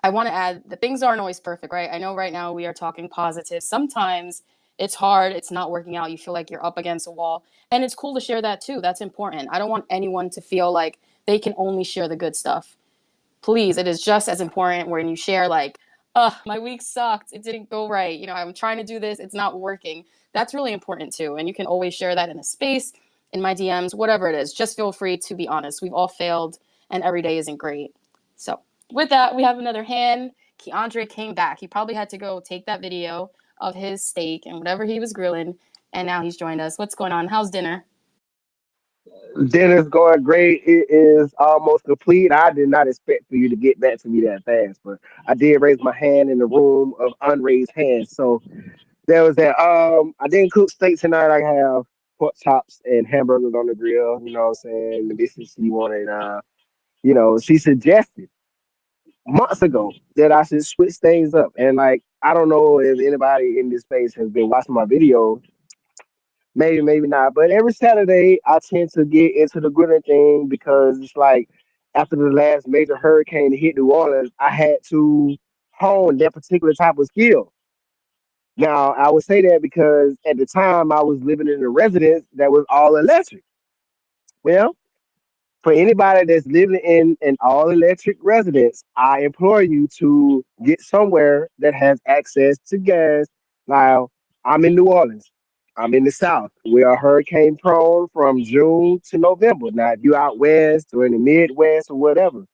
I want to add that things aren't always perfect, right? I know right now we are talking positive. Sometimes it's hard, it's not working out, you feel like you're up against a wall. And it's cool to share that too. That's important. I don't want anyone to feel like they can only share the good stuff. Please, it is just as important when you share, like, my week sucked, it didn't go right, I'm trying to do this, it's not working. That's really important too, and you can always share that in a space, in my DMs, whatever it is. Just feel free to be honest. We've all failed, and every day isn't great. So with that, we have another hand. Keandre came back. He probably had to go take that video of his steak and whatever he was grilling, and now he's joined us. What's going on? How's dinner? Dinner's going great. It is almost complete. I did not expect for you to get back to me that fast, but I did raise my hand in the room of unraised hands. So there was that. I didn't cook steak tonight. I have pork chops and hamburgers on the grill. You know what I'm saying? The missus, she wanted, she suggested months ago that I should switch things up. And like, I don't know if anybody in this space has been watching my videos. Maybe, maybe not. But every Saturday, I tend to get into the grilling thing because it's like after the last major hurricane that hit New Orleans, I had to hone that particular type of skill. Now, I would say that because at the time I was living in a residence that was all electric. Well, for anybody that's living in an all electric residence, I implore you to get somewhere that has access to gas. Now, I'm in New Orleans. I'm in the South. We are hurricane prone from June to November. Now, if you out west or in the Midwest or whatever,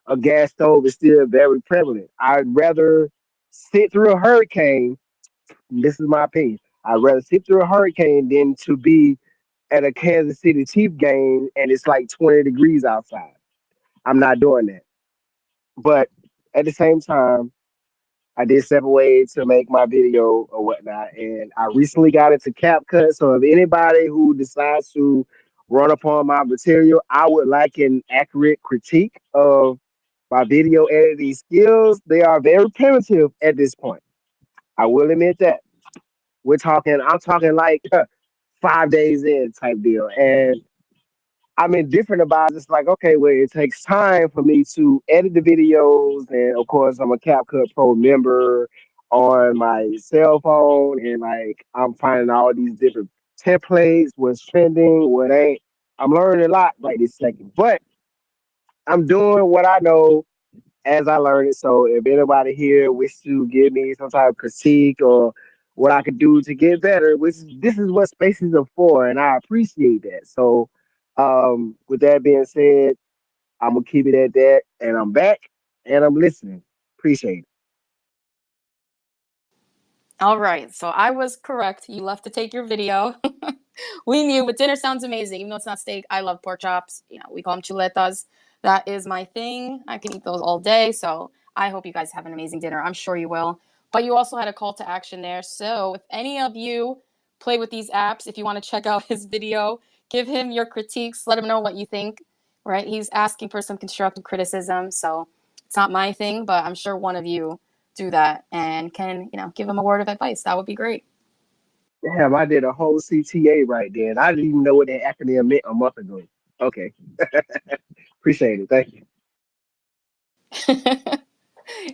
a gas stove is still very prevalent. I'd rather sit through a hurricane. This is my opinion. I'd rather sit through a hurricane than to be at a Kansas City Chief game and it's like 20 degrees outside. I'm not doing that. But at the same time, I did step away to make my video or whatnot. And I recently got into CapCut. So if anybody who decides to run upon my material, I would like an accurate critique of my video editing skills. They are very primitive at this point. I will admit that. I'm talking like 5 days in type deal. And I'm indifferent about it. It's like, okay, well, it takes time for me to edit the videos. And of course, I'm a CapCut Pro member on my cell phone. And like, I'm finding all these different templates, what's trending, what ain't. I'm learning a lot right this second. But I'm doing what I know as I learn it. So if anybody here wishes to give me some type of critique or what I could do to get better, this is what spaces are for, and I appreciate that. So with that being said, I'm gonna keep it at that, and I'm back and I'm listening. Appreciate it. All right, so I was correct. You left to take your video. We knew, but dinner sounds amazing. Even though it's not steak, I love pork chops. We call them chuletas. That is my thing. I can eat those all day. So I hope you guys have an amazing dinner. I'm sure you will. But you also had a call to action there. So if any of you play with these apps, if you want to check out his video, give him your critiques, let him know what you think, right? He's asking for some constructive criticism. So it's not my thing, but I'm sure one of you do that and can, give him a word of advice. That would be great. Damn, I did a whole CTA right there, and I didn't even know what that acronym meant a month ago. Okay, appreciate it. Thank you.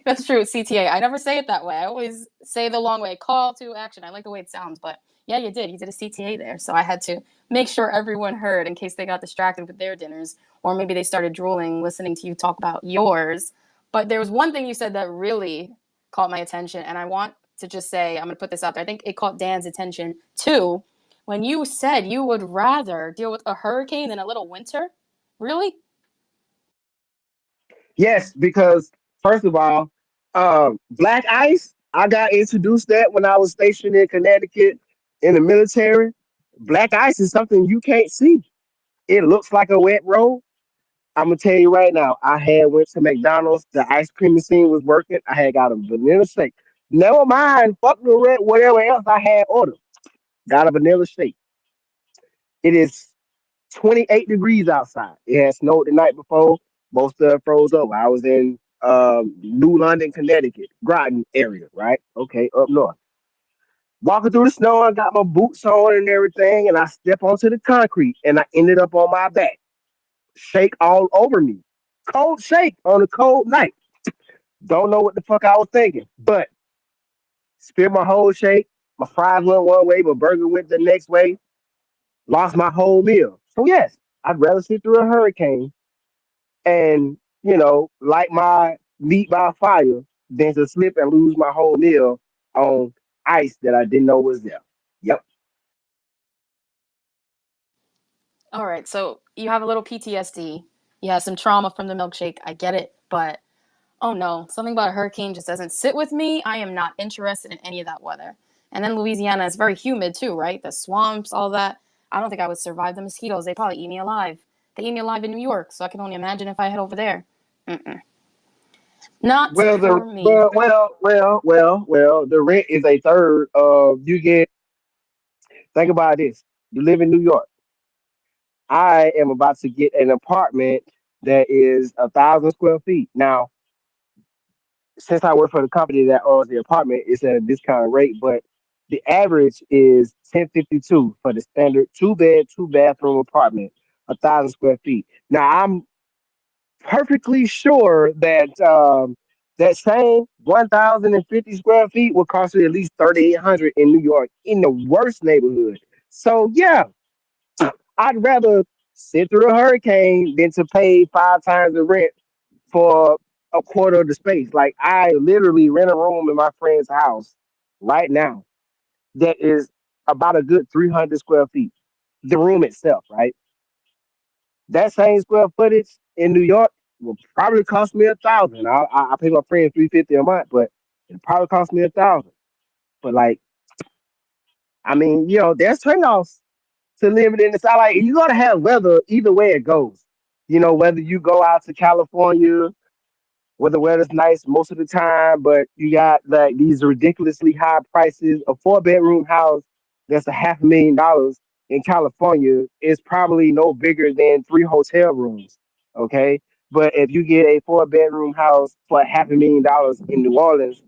That's true. CTA. I never say it that way. I always say the long way. Call to action. I like the way it sounds, but yeah, you did. You did a CTA there. So I had to make sure everyone heard in case they got distracted with their dinners, or maybe they started drooling listening to you talk about yours. But there was one thing you said that really caught my attention, and I want to just say, I'm going to put this out there. I think it caught Dan's attention too. When you said you would rather deal with a hurricane than a little winter. Really? Yes, because first of all, black ice. I got introduced that when I was stationed in Connecticut in the military. Black ice is something you can't see. It looks like a wet road. I'm gonna tell you right now. I had went to McDonald's. The ice cream machine was working. I had got a vanilla shake. Never mind, fuck the red, whatever else I had ordered. Got a vanilla shake. It is 28 degrees outside. It had snowed the night before. Most of it froze over. I was in New London, Connecticut, Groton area, right? Okay, up north. Walking through the snow, I got my boots on and everything, and I step onto the concrete, and I ended up on my back. Shake all over me. Cold shake on a cold night. Don't know what the fuck I was thinking, but spit my whole shake. My fries went one way, my burger went the next way. Lost my whole meal. So yes, I'd rather sit through a hurricane and light my meat by fire than to slip and lose my whole meal on ice that I didn't know was there. Yep. All right, so you have a little PTSD. You have some trauma from the milkshake. I get it, but oh no, something about a hurricane just doesn't sit with me. I am not interested in any of that weather. And then Louisiana is very humid too, right? The swamps, all that. I don't think I would survive the mosquitoes. They probably eat me alive. They eat me alive in New York, so I can only imagine if I head over there. Mm-mm. Not Well, the for me. the rent is a third of you get. Think about this: you live in New York. I am about to get an apartment that is 1,000 square feet. Now, since I work for the company that owns the apartment, it's at a discounted rate, but the average is 1052 for the standard two bed, two bathroom apartment, 1,000 square feet. Now I'm perfectly sure that that same 1,050 square feet will cost you at least 3,800 in New York in the worst neighborhood. So yeah, I'd rather sit through a hurricane than to pay 5 times the rent for a quarter of the space. Like I literally rent a room in my friend's house right now that is about a good 300 square feet. The room itself, right? That same square footage in New York will probably cost me 1,000. I pay my friend 350 a month, but it probably cost me 1,000. But like, I mean, there's trade-offs to living in the South. Like you gotta have weather either way it goes. Whether you go out to California where the weather's nice most of the time, but you got like these ridiculously high prices. A four-bedroom house that's $500,000 in California is probably no bigger than three hotel rooms. Okay. But if you get a four-bedroom house for $500,000 in New Orleans,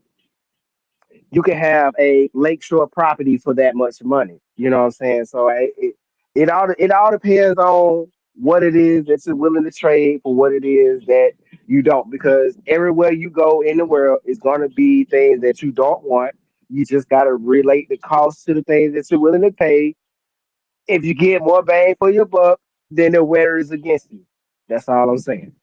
you can have a lakeshore property for that much money. You know what I'm saying? So it all depends on what it is that you're willing to trade for what it is that you don't. Because everywhere you go in the world is going to be things that you don't want. You just got to relate the cost to the things that you're willing to pay. If you get more bang for your buck, then the weather is against you. That's all I'm saying.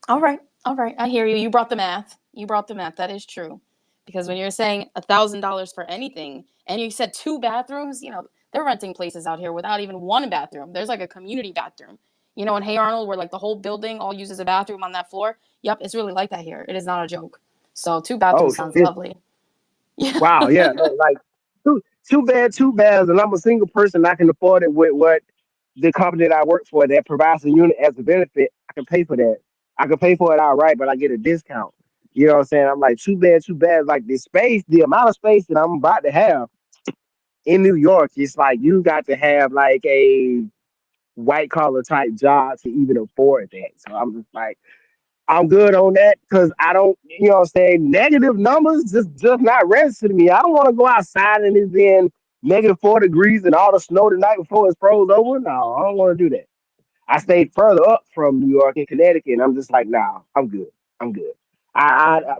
All right, all right. I hear you. You brought the math. You brought the math. That is true. Because when you're saying $1,000 for anything, and you said two bathrooms, they're renting places out here without even one bathroom. There's like a community bathroom. In Hey Arnold, where like the whole building all uses a bathroom on that floor. Yep, it's really like that here. It is not a joke. So two Oh, bathrooms so sounds lovely. Yeah. wow, yeah, no, like too bad, too bad. And I'm a single person. I can afford it with what the company that I work for that provides a unit as a benefit. I can pay for that. I could pay for it outright, but I get a discount. You know what I'm saying? I'm like, too bad, too bad. Like the space, the amount of space that I'm about to have in New York, it's like you got to have like a white collar type job to even afford that. So I'm just like, I'm good on that because I don't, you know what I'm saying? Negative numbers just not register to me. I don't want to go outside and it's been -4 degrees and all the snow the night before it's froze over. No, I don't want to do that. I stayed further up from New York and Connecticut, and I'm just like, nah, I'm good. I'm good.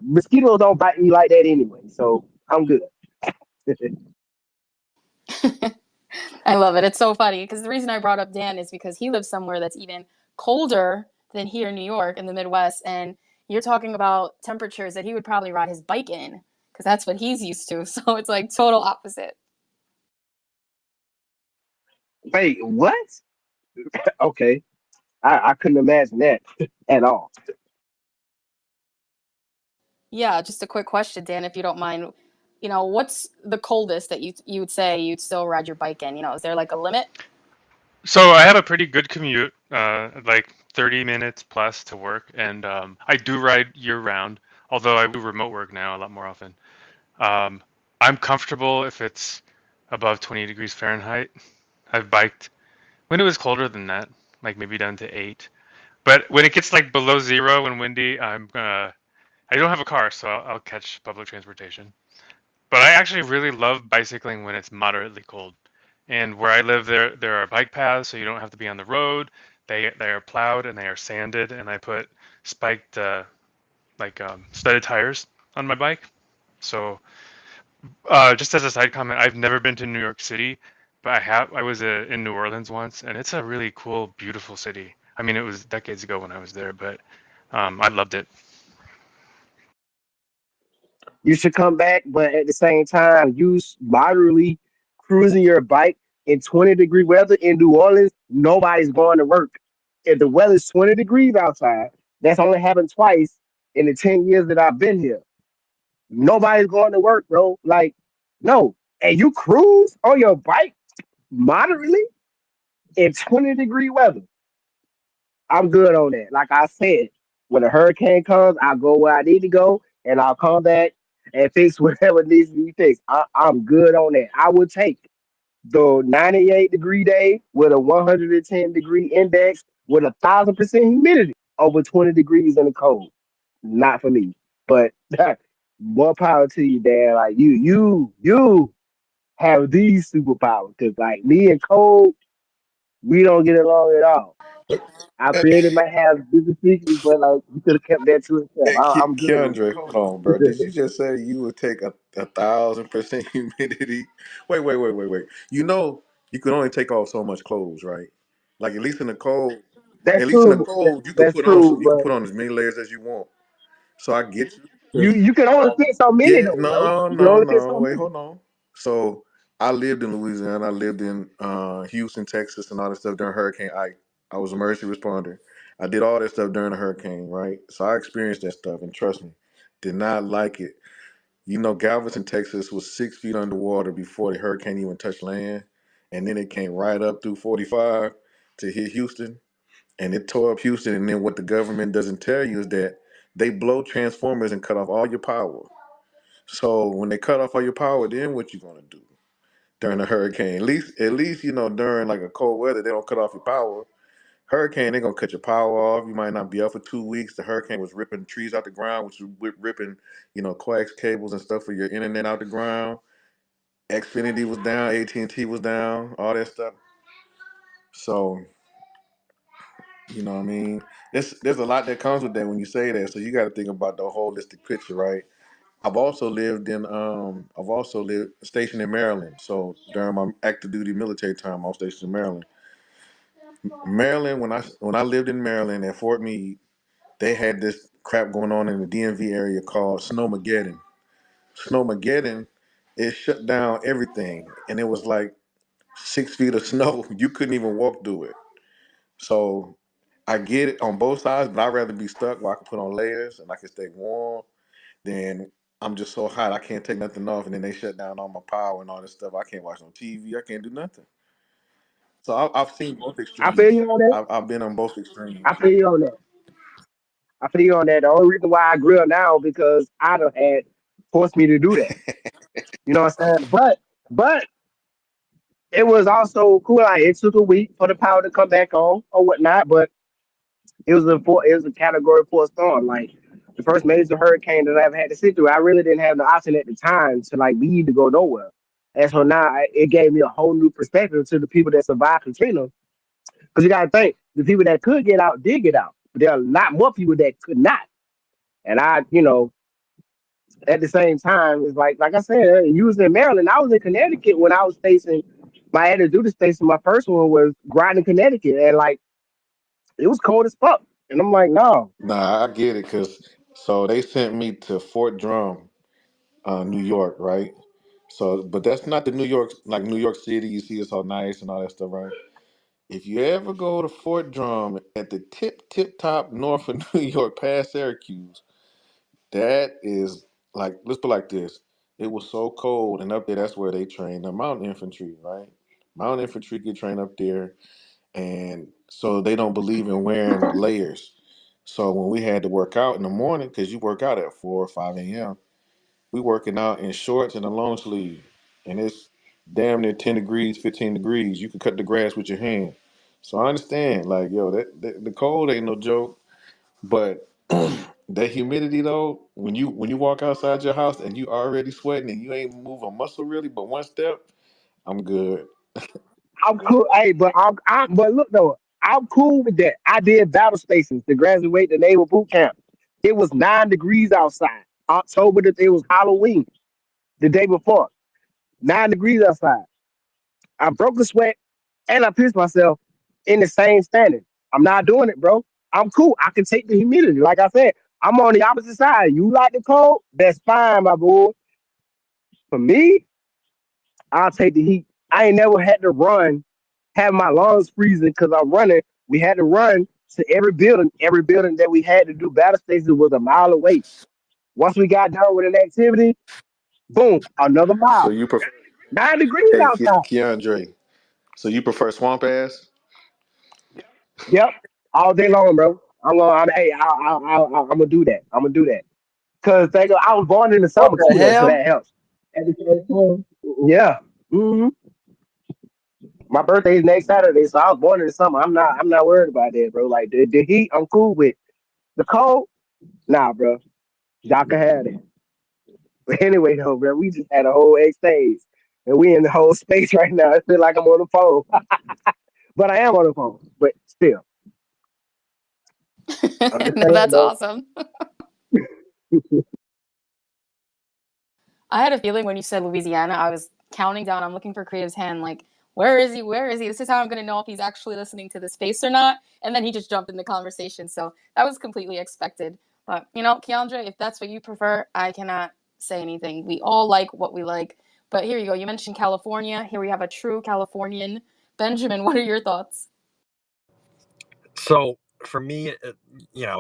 Mosquitoes don't bite me like that anyway, so I'm good. I love it. It's so funny because the reason I brought up Dan is because he lives somewhere that's even colder than here in New York in the Midwest. And you're talking about temperatures that he would probably ride his bike in because that's what he's used to. So it's like total opposite. Wait, what? Okay, I couldn't imagine that at all. Yeah, just a quick question, Dan, if you don't mind. What's the coldest that you would say you'd still ride your bike in? Is there like a limit? So I have a pretty good commute, like 30 minutes plus to work, and I do ride year round, although I do remote work now a lot more often. Um, I'm comfortable if it's above 20 degrees Fahrenheit. I've biked when it was colder than that, like maybe down to 8. But when it gets like below 0 and windy, I don't have a car, so I'll catch public transportation. But I actually really love bicycling when it's moderately cold. And where I live, there are bike paths, so you don't have to be on the road. They are plowed and they are sanded, and I put spiked studded tires on my bike. So just as a side comment, I've never been to New York City, but I was in New Orleans once, and it's a really cool, beautiful city. I mean, it was decades ago when I was there, but I loved it. You should come back, but at the same time, use moderately cruising your bike in 20-degree weather in New Orleans. Nobody's going to work. If the weather's 20 degrees outside, that's only happened twice in the 10 years that I've been here. Nobody's going to work, bro. Like, no. And you cruise on your bike moderately in 20-degree weather. I'm good on that. Like I said, when a hurricane comes, I'll go where I need to go and I'll come back and fix whatever needs to be fixed. I'm good on that. I would take the 98-degree day with a 110-degree index with 1,000% humidity over 20 degrees in the cold. Not for me. But more power to you, Dan. Like you have these superpowers. Cause like me and Cole, we don't get along at all. Our Hey, creator might have business secrets, but like you could have kept that to himself. hey, I'm good on Keandre, hold on, bro. Did you just say you would take a 1,000% humidity? Wait. You can only take off so much clothes, right? Like at least in the cold, That's at least in the true. cold, That's true. you can But put on as many layers as you want. So I get you. you can only fit so many Yeah, though, bro. no, You can no, only fit no. so Wait, many. hold on. So I lived in Louisiana. I lived in Houston, Texas, and all that stuff during Hurricane Ike. I was a emergency responder. I did all that stuff during the hurricane, right? So I experienced that stuff, and trust me, did not like it. Galveston, Texas was 6 feet underwater before the hurricane even touched land, and then it came right up through 45 to hit Houston, and it tore up Houston. And then what the government doesn't tell you is that they blow transformers and cut off all your power. So when they cut off all your power, then what you gonna do during a hurricane? At least during like a cold weather, they don't cut off your power. Hurricane, they're gonna cut your power off. You might not be up for 2 weeks. The hurricane was ripping trees out the ground, which was ripping, coax cables and stuff for your internet out the ground. Xfinity was down, AT&T was down, all that stuff. So what I mean, there's a lot that comes with that when you say that. So you got to think about the holistic picture, right? I've also lived stationed in Maryland. So during my active duty military time, I was stationed in Maryland. Maryland, when I lived in Maryland at Fort Meade, they had this crap going on in the DMV area called Snowmageddon. Snowmageddon, it shut down everything, and it was like 6 feet of snow. You couldn't even walk through it. So I get it on both sides, but I'd rather be stuck where I can put on layers and I can stay warm. Then I'm just so hot I can't take nothing off, and then they shut down all my power and all this stuff. I can't watch no TV. I can't do nothing. So I've seen both I feel extremes. you on that. I've been on both I extremes. feel you on that. I feel on that. The only reason why I grill now because Ida had forced me to do that. You know what I'm saying? But it was also cool. Like it took a week for the power to come back on or whatnot, but it was a category 4 storm. Like the first major hurricane that I ever had to sit through. I really didn't have the option at the time to like leave to go nowhere. And so now it gave me a whole new perspective to the people that survived Katrina. Because you got to think the people that could get out did get out, but there are a lot more people that could not. And at the same time, it's like I said, you was in Maryland. I was in Connecticut when I was facing my had to do the station. My first one was Groton, Connecticut, and like it was cold as fuck. And I'm like, no, Nah, I get it, cause so they sent me to Fort Drum, New York, right? So, but that's not the New York, like New York City. You see, it's all nice and all that stuff, right? If you ever go to Fort Drum at the tip top north of New York, past Syracuse, that is like, let's put it like this. It was so cold, and up there, that's where they train the mountain infantry, right? Mountain infantry get trained up there, and so they don't believe in wearing layers. So when we had to work out in the morning, because you work out at 4 or 5 a.m., we working out in shorts and a long sleeve, and it's damn near 10 degrees, 15 degrees. You can cut the grass with your hand. So I understand, like, yo, that the cold ain't no joke, but that humidity though, when you walk outside your house and you already sweating and you ain't move a muscle really, but one step, I'm good. I'm cool. Hey, but look though, I'm cool with that. I did battle stations to graduate the naval boot camp. It was 9 degrees outside. October, that it was Halloween the day before. 9 degrees outside. I broke a sweat and I pissed myself in the same standing. I'm not doing it, bro. I'm cool. I can take the humidity. Like I said, I'm on the opposite side. You like the cold? That's fine, my boy. For me, I'll take the heat. I ain't never had to run, have my lungs freezing because I'm running. We had to run to every building. Every building that we had to do battle stations was a mile away. Once we got done with an activity, boom, another So mile. you prefer, 9 degrees hey, outside. Keandre, so you prefer swamp ass? Yep, all day long, bro. Hey, I'm gonna do that. I'm gonna do that. Cause I was born in the What summer the too, though, so hell? that helps. At the same time, yeah. My birthday is next Saturday, so I was born in the summer. I'm not worried about that, bro. Like the heat, I'm cool with. The cold, nah, bro. Y'all can have it. But anyway, though, bro, we just had a whole exchange, and we in the whole space right now. I feel like I'm on the phone, but I am on the phone. But still, I'm just No, saying, that's bro. awesome. I had a feeling when you said Louisiana, I was counting down. I'm looking for Creative's hand, like, where is he? Where is he? This is how I'm going to know if he's actually listening to the space or not. And then he just jumped in the conversation. So that was completely expected. But, Keandre, if that's what you prefer, I cannot say anything. We all like what we like. But here you go. You mentioned California. Here we have a true Californian. Benjamin, what are your thoughts? So for me,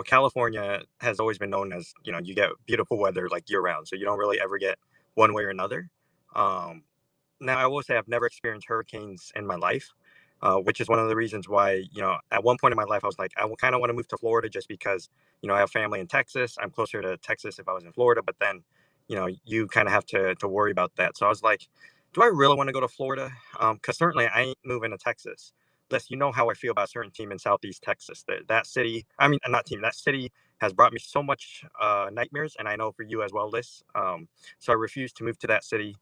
California has always been known as, you get beautiful weather like year round. So you don't really ever get one way or another. Um, Now, I will say I've never experienced hurricanes in my life, which is one of the reasons why, at one point in my life, I was like, I kind of want to move to Florida just because, I have family in Texas. I'm closer to Texas if I was in Florida, but then, you kind of have to worry about that. So I was like, do I really want to go to Florida? Because certainly I ain't moving to Texas. Liz, you know how I feel about a certain team in Southeast Texas. That city, I mean, not team, that city has brought me so much nightmares, and I know for you as well, Liz. So I refuse to move to that city.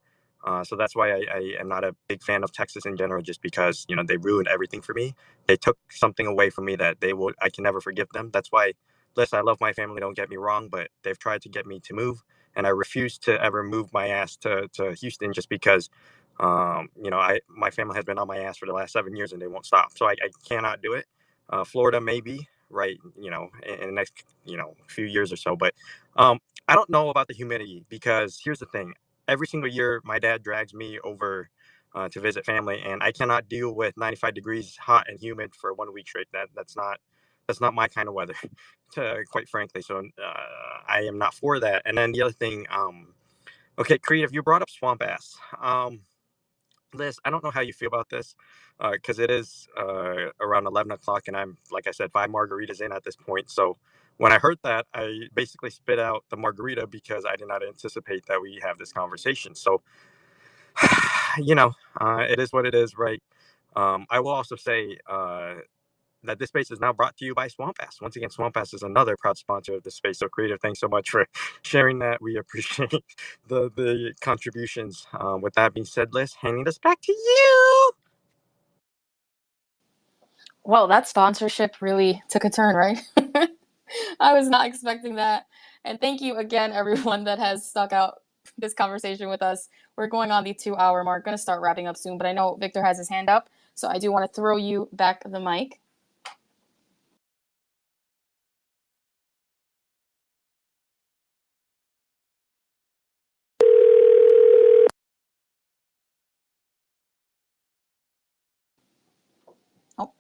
So that's why I am not a big fan of Texas in general, just because they ruined everything for me. They took something away from me that I can never forgive them. That's why, listen, I love my family. Don't get me wrong, but they've tried to get me to move, and I refuse to ever move my ass to Houston just because, my family has been on my ass for the last 7 years and they won't stop. So I cannot do it. Florida maybe, right? In the next few years or so, but I don't know about the humidity because here's the thing every single year my dad drags me over to visit family and I cannot deal with 95 degrees hot and humid for 1 week straight. That's not my kind of weather quite frankly. So I am not for that. And then the other thing, okay, Creative, you brought up swamp ass. Liz, I don't know how you feel about this because it is around 11 o'clock and I'm, like I said, 5 margaritas in at this point. So when I heard that, I basically spit out the margarita because I did not anticipate that we have this conversation. So, it is what it is, right? I will also say that this space is now brought to you by Swamp Ass. Once again, Swamp Ass is another proud sponsor of this space. So, Creative, thanks so much for sharing that. We appreciate the contributions. With that being said, Liz, handing this back to you. Well, that sponsorship really took a turn, right? I was not expecting that. And thank you again, everyone that has stuck out this conversation with us. We're going on the 2-hour mark. Going to start wrapping up soon, but I know Victor has his hand up, so I do want to throw you back the mic. Oh,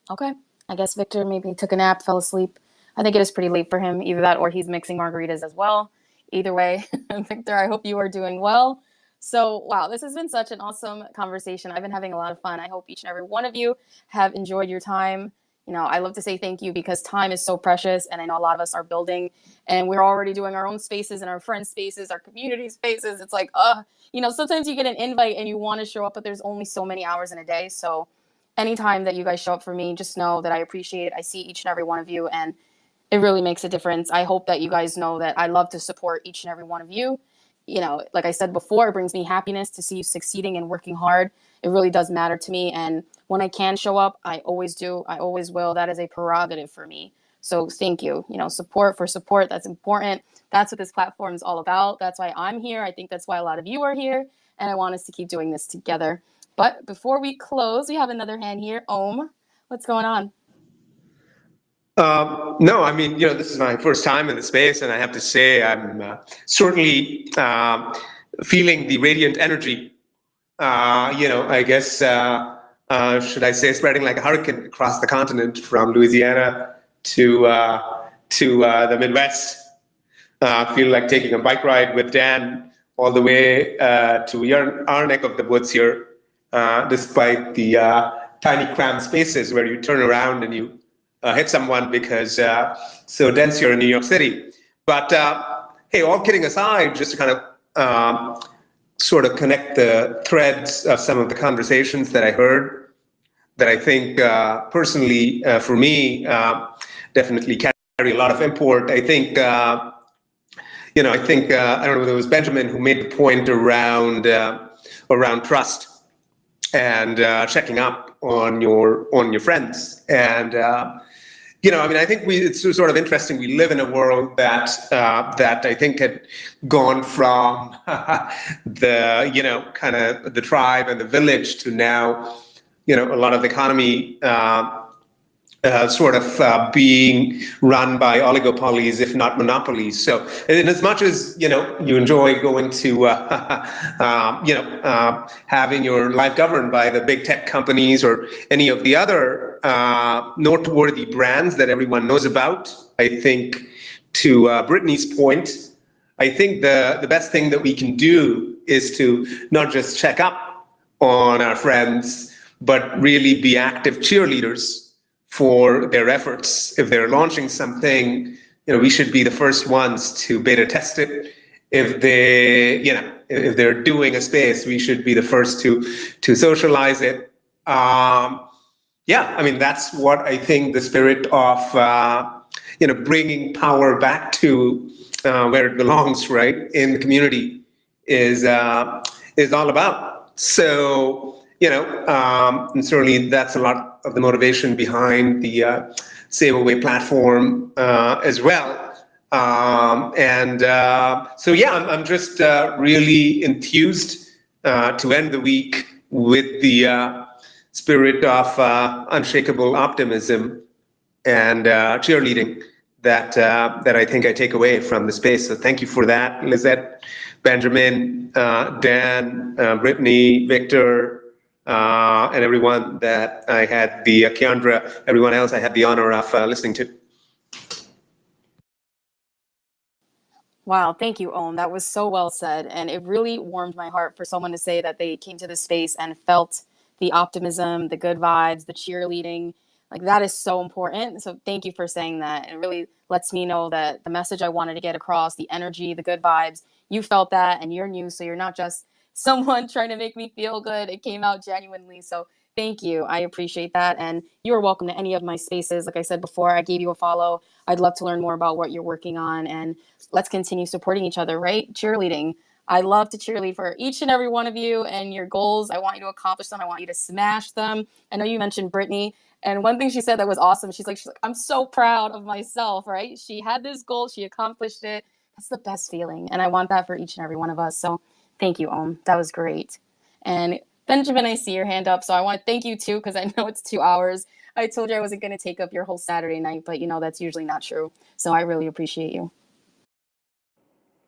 okay. I guess Victor maybe took a nap, fell asleep. I think it is pretty late for him, either that or he's mixing margaritas as well. Either way, Victor, I hope you are doing well. So, wow, this has been such an awesome conversation. I've been having a lot of fun. I hope each and every one of you have enjoyed your time. I love to say thank you because time is so precious, and I know a lot of us are building, and we're already doing our own spaces and our friends' spaces, our community spaces. It's like, sometimes you get an invite and you want to show up, but there's only so many hours in a day. So, anytime that you guys show up for me, just know that I appreciate it. I see each and every one of you, and it really makes a difference. I hope that you guys know that I love to support each and every one of you. Like I said before, it brings me happiness to see you succeeding and working hard. It really does matter to me. And when I can show up, I always do. I always will. That is a prerogative for me. So thank you. Support for support. That's important. That's what this platform is all about. That's why I'm here. I think that's why a lot of you are here. And I want us to keep doing this together. But before we close, we have another hand here. What's going on? No, I mean, this is my first time in the space, and I have to say I'm certainly feeling the radiant energy. I guess, should I say, spreading like a hurricane across the continent from Louisiana to the Midwest. Feel like taking a bike ride with Dan all the way to our neck of the woods here, despite the tiny cramped spaces where you turn around and you hit someone because so dense here in New York City. But hey, all kidding aside, just to kind of sort of connect the threads of some of the conversations that I heard, that I think personally for me definitely carry a lot of import. I think. I don't know whether it was Benjamin who made the point around trust and checking up on your friends. And I think it's sort of interesting. We live in a world that I think had gone from the kind of the tribe and the village to now a lot of the economy. Being run by oligopolies, if not monopolies. So, in as much as you enjoy going to, having your life governed by the big tech companies or any of the other noteworthy brands that everyone knows about, I think to Brittany's point, I think the best thing that we can do is to not just check up on our friends, but really be active cheerleaders for their efforts. If they're launching something, we should be the first ones to beta test it. If if they're doing a space, we should be the first to socialize it. That's what I think the spirit of bringing power back to where it belongs, right, in the community, is all about. So. And certainly that's a lot of the motivation behind the Save Away platform as well. I'm just really enthused to end the week with the spirit of unshakable optimism and cheerleading that I think I take away from the space. So thank you for that, Lizette, Benjamin, Dan, Brittany, Victor, and everyone that I had Keandra, everyone else I had the honor of listening to. Wow, thank you, Om. That was so well said. And it really warmed my heart for someone to say that they came to this space and felt the optimism, the good vibes, the cheerleading. Like, that is so important. So thank you for saying that. It really lets me know that the message I wanted to get across, the energy, the good vibes, you felt that, and you're new. So you're not just someone trying to make me feel good. It came out genuinely. So thank you. I appreciate that. And you are welcome to any of my spaces. Like I said before, I gave you a follow. I'd love to learn more about what you're working on. And let's continue supporting each other, right? Cheerleading. I love to cheerlead for each and every one of you and your goals. I want you to accomplish them. I want you to smash them. I know you mentioned Brittany. And one thing she said that was awesome, she's like, I'm so proud of myself, right? She had this goal, she accomplished it. That's the best feeling. And I want that for each and every one of us. So thank you, Om. That was great. And Benjamin, I see your hand up. So I want to thank you too, because I know it's 2 hours. I told you I wasn't going to take up your whole Saturday night, but that's usually not true. So I really appreciate you.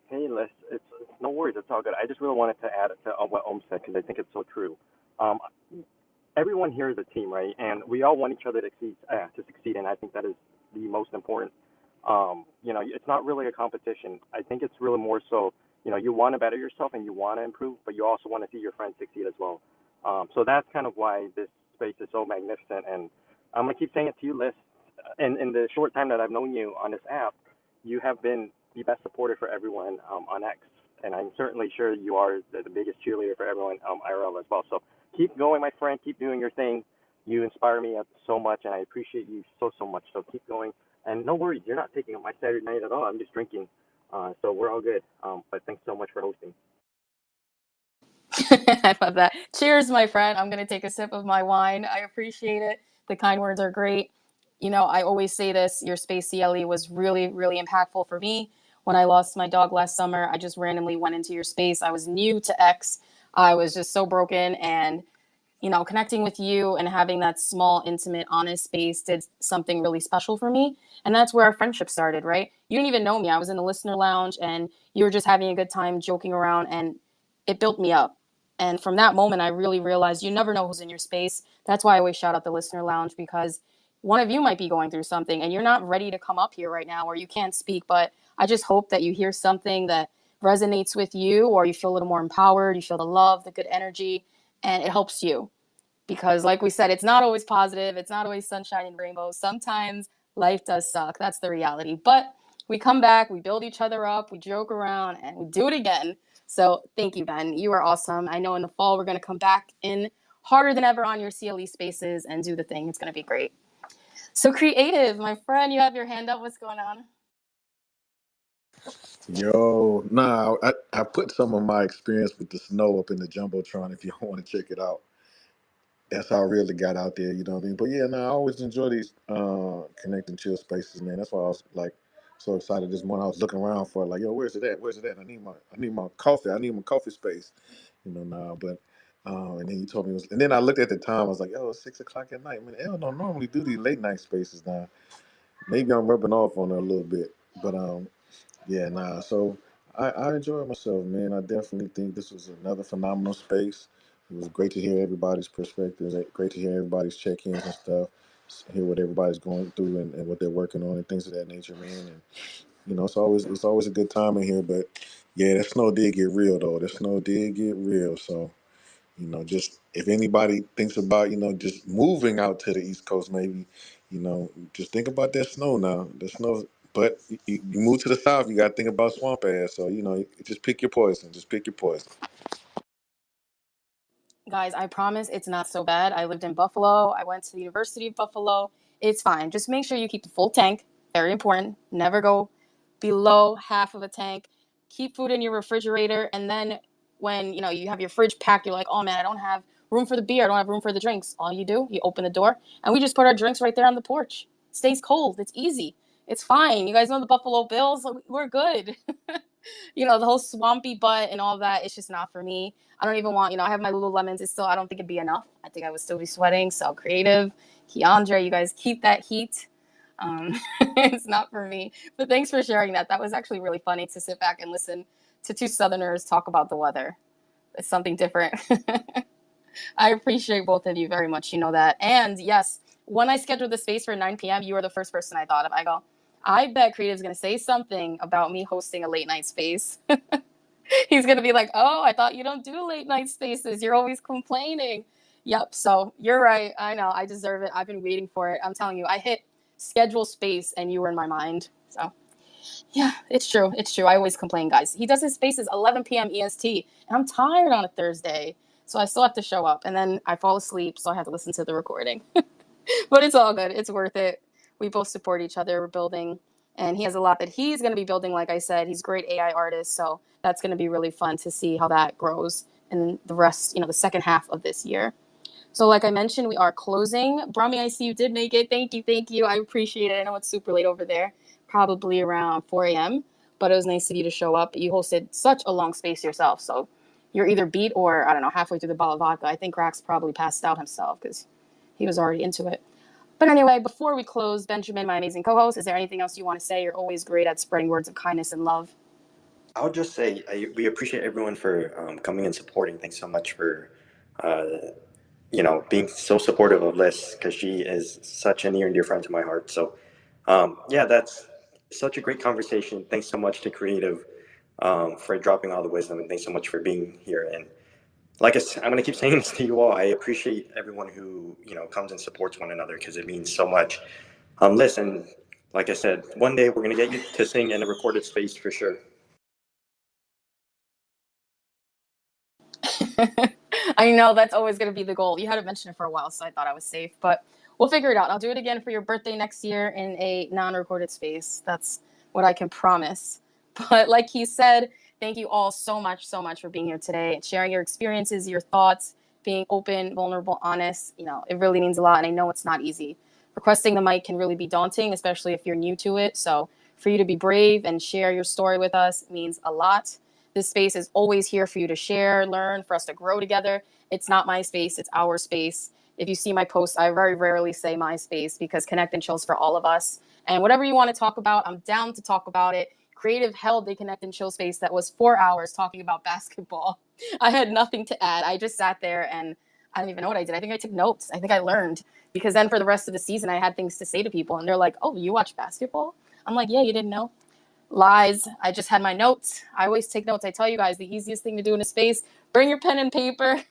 Hey, Les, it's no worries. It's all good. I just really wanted to add to what Om said because I think it's so true. Um, Everyone here is a team, right? And we all want each other to succeed, and I think that is the most important. It's not really a competition. I think it's really more so, you want to better yourself and you want to improve, but you also want to see your friends succeed as well. So that's kind of why this space is so magnificent. And I'm gonna keep saying it to you, Liz. In the short time that I've known you on this app, you have been the best supporter for everyone on X, and I'm certainly sure you are the biggest cheerleader for everyone IRL as well. So keep going, my friend. Keep doing your thing. You inspire me so much, and I appreciate you so much. So keep going. And no worries, you're not taking up my Saturday night at all. I'm just drinking. So we're all good. But thanks so much for hosting. I love that. Cheers, my friend. I'm going to take a sip of my wine. I appreciate it. The kind words are great. I always say this, your space CLE was really, really impactful for me. When I lost my dog last summer, I just randomly went into your space. I was new to X. I was just so broken, and connecting with you and having that small, intimate, honest space did something really special for me. And that's where our friendship started, right? You didn't even know me. I was in the listener lounge and you were just having a good time joking around, and it built me up. And from that moment, I really realized you never know who's in your space. That's why I always shout out the listener lounge, because one of you might be going through something and you're not ready to come up here right now or you can't speak. But I just hope that you hear something that resonates with you, or you feel a little more empowered, you feel the love, the good energy, and it helps you. Because like we said, it's not always positive. It's not always sunshine and rainbows. Sometimes life does suck. That's the reality. But we come back, we build each other up, we joke around, and we do it again. So thank you, Ben. You are awesome. I know in the fall we're going to come back in harder than ever on your CLE spaces and do the thing. It's going to be great. So Creative, my friend, you have your hand up. What's going on? Yo, nah, I put some of my experience with the snow up in the Jumbotron if you want to check it out. That's how I really got out there, you know what I mean? But yeah, I always enjoy these connecting chill spaces, man. That's why I was like so excited this morning. I was looking around for like, yo, where's it at? Where's it at? I need my coffee. I need my coffee space. But and then you told me it was, and then I looked at the time, I was like, yo, it's 6 o'clock at night. Man, I don't normally do these late night spaces now. Maybe I'm rubbing off on it a little bit. But yeah, So I enjoyed myself, man. I definitely think this was another phenomenal space. It was great to hear everybody's perspectives. Great to hear everybody's check-ins and stuff. Hear what everybody's going through and what they're working on and things of that nature, man. And it's always a good time in here. But yeah, that snow did get real though. The snow did get real. So just if anybody thinks about just moving out to the East Coast, maybe just think about that snow now. The snow. But you move to the south, you got to think about swamp ass. So just pick your poison. Just pick your poison. Guys, I promise it's not so bad. I lived in Buffalo. I went to the University of Buffalo. It's fine. Just make sure you keep the full tank. Very important. Never go below half of a tank. Keep food in your refrigerator. And then when you have your fridge packed, you're like, oh man, I don't have room for the beer. I don't have room for the drinks. All you do, you open the door, and we just put our drinks right there on the porch. It stays cold. It's easy. It's fine. You guys know the Buffalo Bills? We're good. The whole swampy butt and all that, it's just not for me. I don't even want, I have my Lululemons. I don't think it'd be enough. I think I would still be sweating. So Creative, Keandre, you guys keep that heat. It's not for me. But thanks for sharing that. That was actually really funny to sit back and listen to two Southerners talk about the weather. It's something different. I appreciate both of you very much. You know that. And yes, when I scheduled the space for 9 p.m., you were the first person I thought of. I go, I bet Creative's going to say something about me hosting a late night space. He's going to be like, oh, I thought you don't do late night spaces. You're always complaining. Yep. So you're right. I know. I deserve it. I've been waiting for it. I'm telling you, I hit schedule space and you were in my mind. So yeah, it's true. It's true. I always complain, guys. He does his spaces 11 p.m. EST, and I'm tired on a Thursday. So I still have to show up. And then I fall asleep, so I have to listen to the recording. But it's all good. It's worth it. We both support each other. We're building. And he has a lot that he's going to be building, like I said. He's a great AI artist. So that's going to be really fun to see how that grows in the rest, the second half of this year. So like I mentioned, we are closing. Brahmi, I see you did make it. Thank you. Thank you. I appreciate it. I know it's super late over there, probably around 4 a.m., but it was nice of you to show up. You hosted such a long space yourself. So you're either beat or, I don't know, halfway through the bottle of vodka. I think Rax probably passed out himself because he was already into it. But anyway, before we close, Benjamin, my amazing co-host, is there anything else you want to say? You're always great at spreading words of kindness and love. I would just say we appreciate everyone for coming and supporting. Thanks so much for being so supportive of Liz, because she is such a near and dear friend to my heart. So yeah, that's such a great conversation. Thanks so much to Creative for dropping all the wisdom, and thanks so much for being here. And like I'm going to keep saying this to you all. I appreciate everyone who comes and supports one another, because it means so much. Listen, like I said, one day we're going to get you to sing in a recorded space for sure. I know that's always going to be the goal. You hadn't mentioned it for a while, so I thought I was safe, but we'll figure it out. I'll do it again for your birthday next year in a non-recorded space. That's what I can promise. But like he said, thank you all so much for being here today and sharing your experiences, your thoughts, being open, vulnerable, honest. It really means a lot, and I know it's not easy. Requesting the mic can really be daunting, especially if you're new to it. So for you to be brave and share your story with us means a lot. This space is always here for you to share, learn, for us to grow together. It's not my space, it's our space. If you see my posts, I very rarely say my space, because Connect and Chill's for all of us. And whatever you want to talk about, I'm down to talk about it. Creative held a Connect and Chill space that was 4 hours talking about basketball. I had nothing to add. I just sat there and I don't even know what I did. I think I took notes. I think I learned, because then for the rest of the season, I had things to say to people. And they're like, oh, you watch basketball? I'm like, yeah, you didn't know? Lies. I just had my notes. I always take notes. I tell you guys, the easiest thing to do in a space, bring your pen and paper.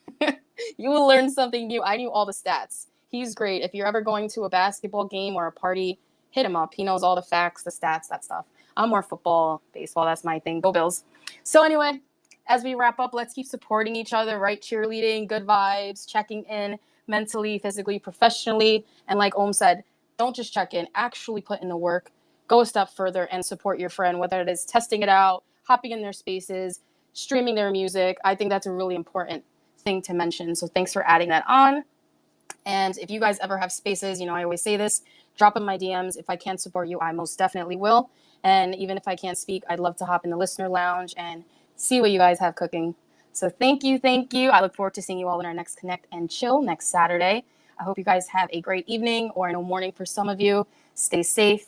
You will learn something new. I knew all the stats. He's great. If you're ever going to a basketball game or a party, hit him up. He knows all the facts, the stats, that stuff. I'm more football, baseball. That's my thing. Go Bills. So anyway, as we wrap up, let's keep supporting each other, right? Cheerleading, good vibes, checking in mentally, physically, professionally. And like Om said, don't just check in. Actually put in the work. Go a step further and support your friend, whether it is testing it out, hopping in their spaces, streaming their music. I think that's a really important thing to mention. So thanks for adding that on. And if you guys ever have spaces, I always say this, drop in my DMs. If I can't support you, I most definitely will. And even if I can't speak, I'd love to hop in the listener lounge and see what you guys have cooking. So thank you. I look forward to seeing you all in our next Connect and Chill next Saturday. I hope you guys have a great evening, or morning for some of you. Stay safe.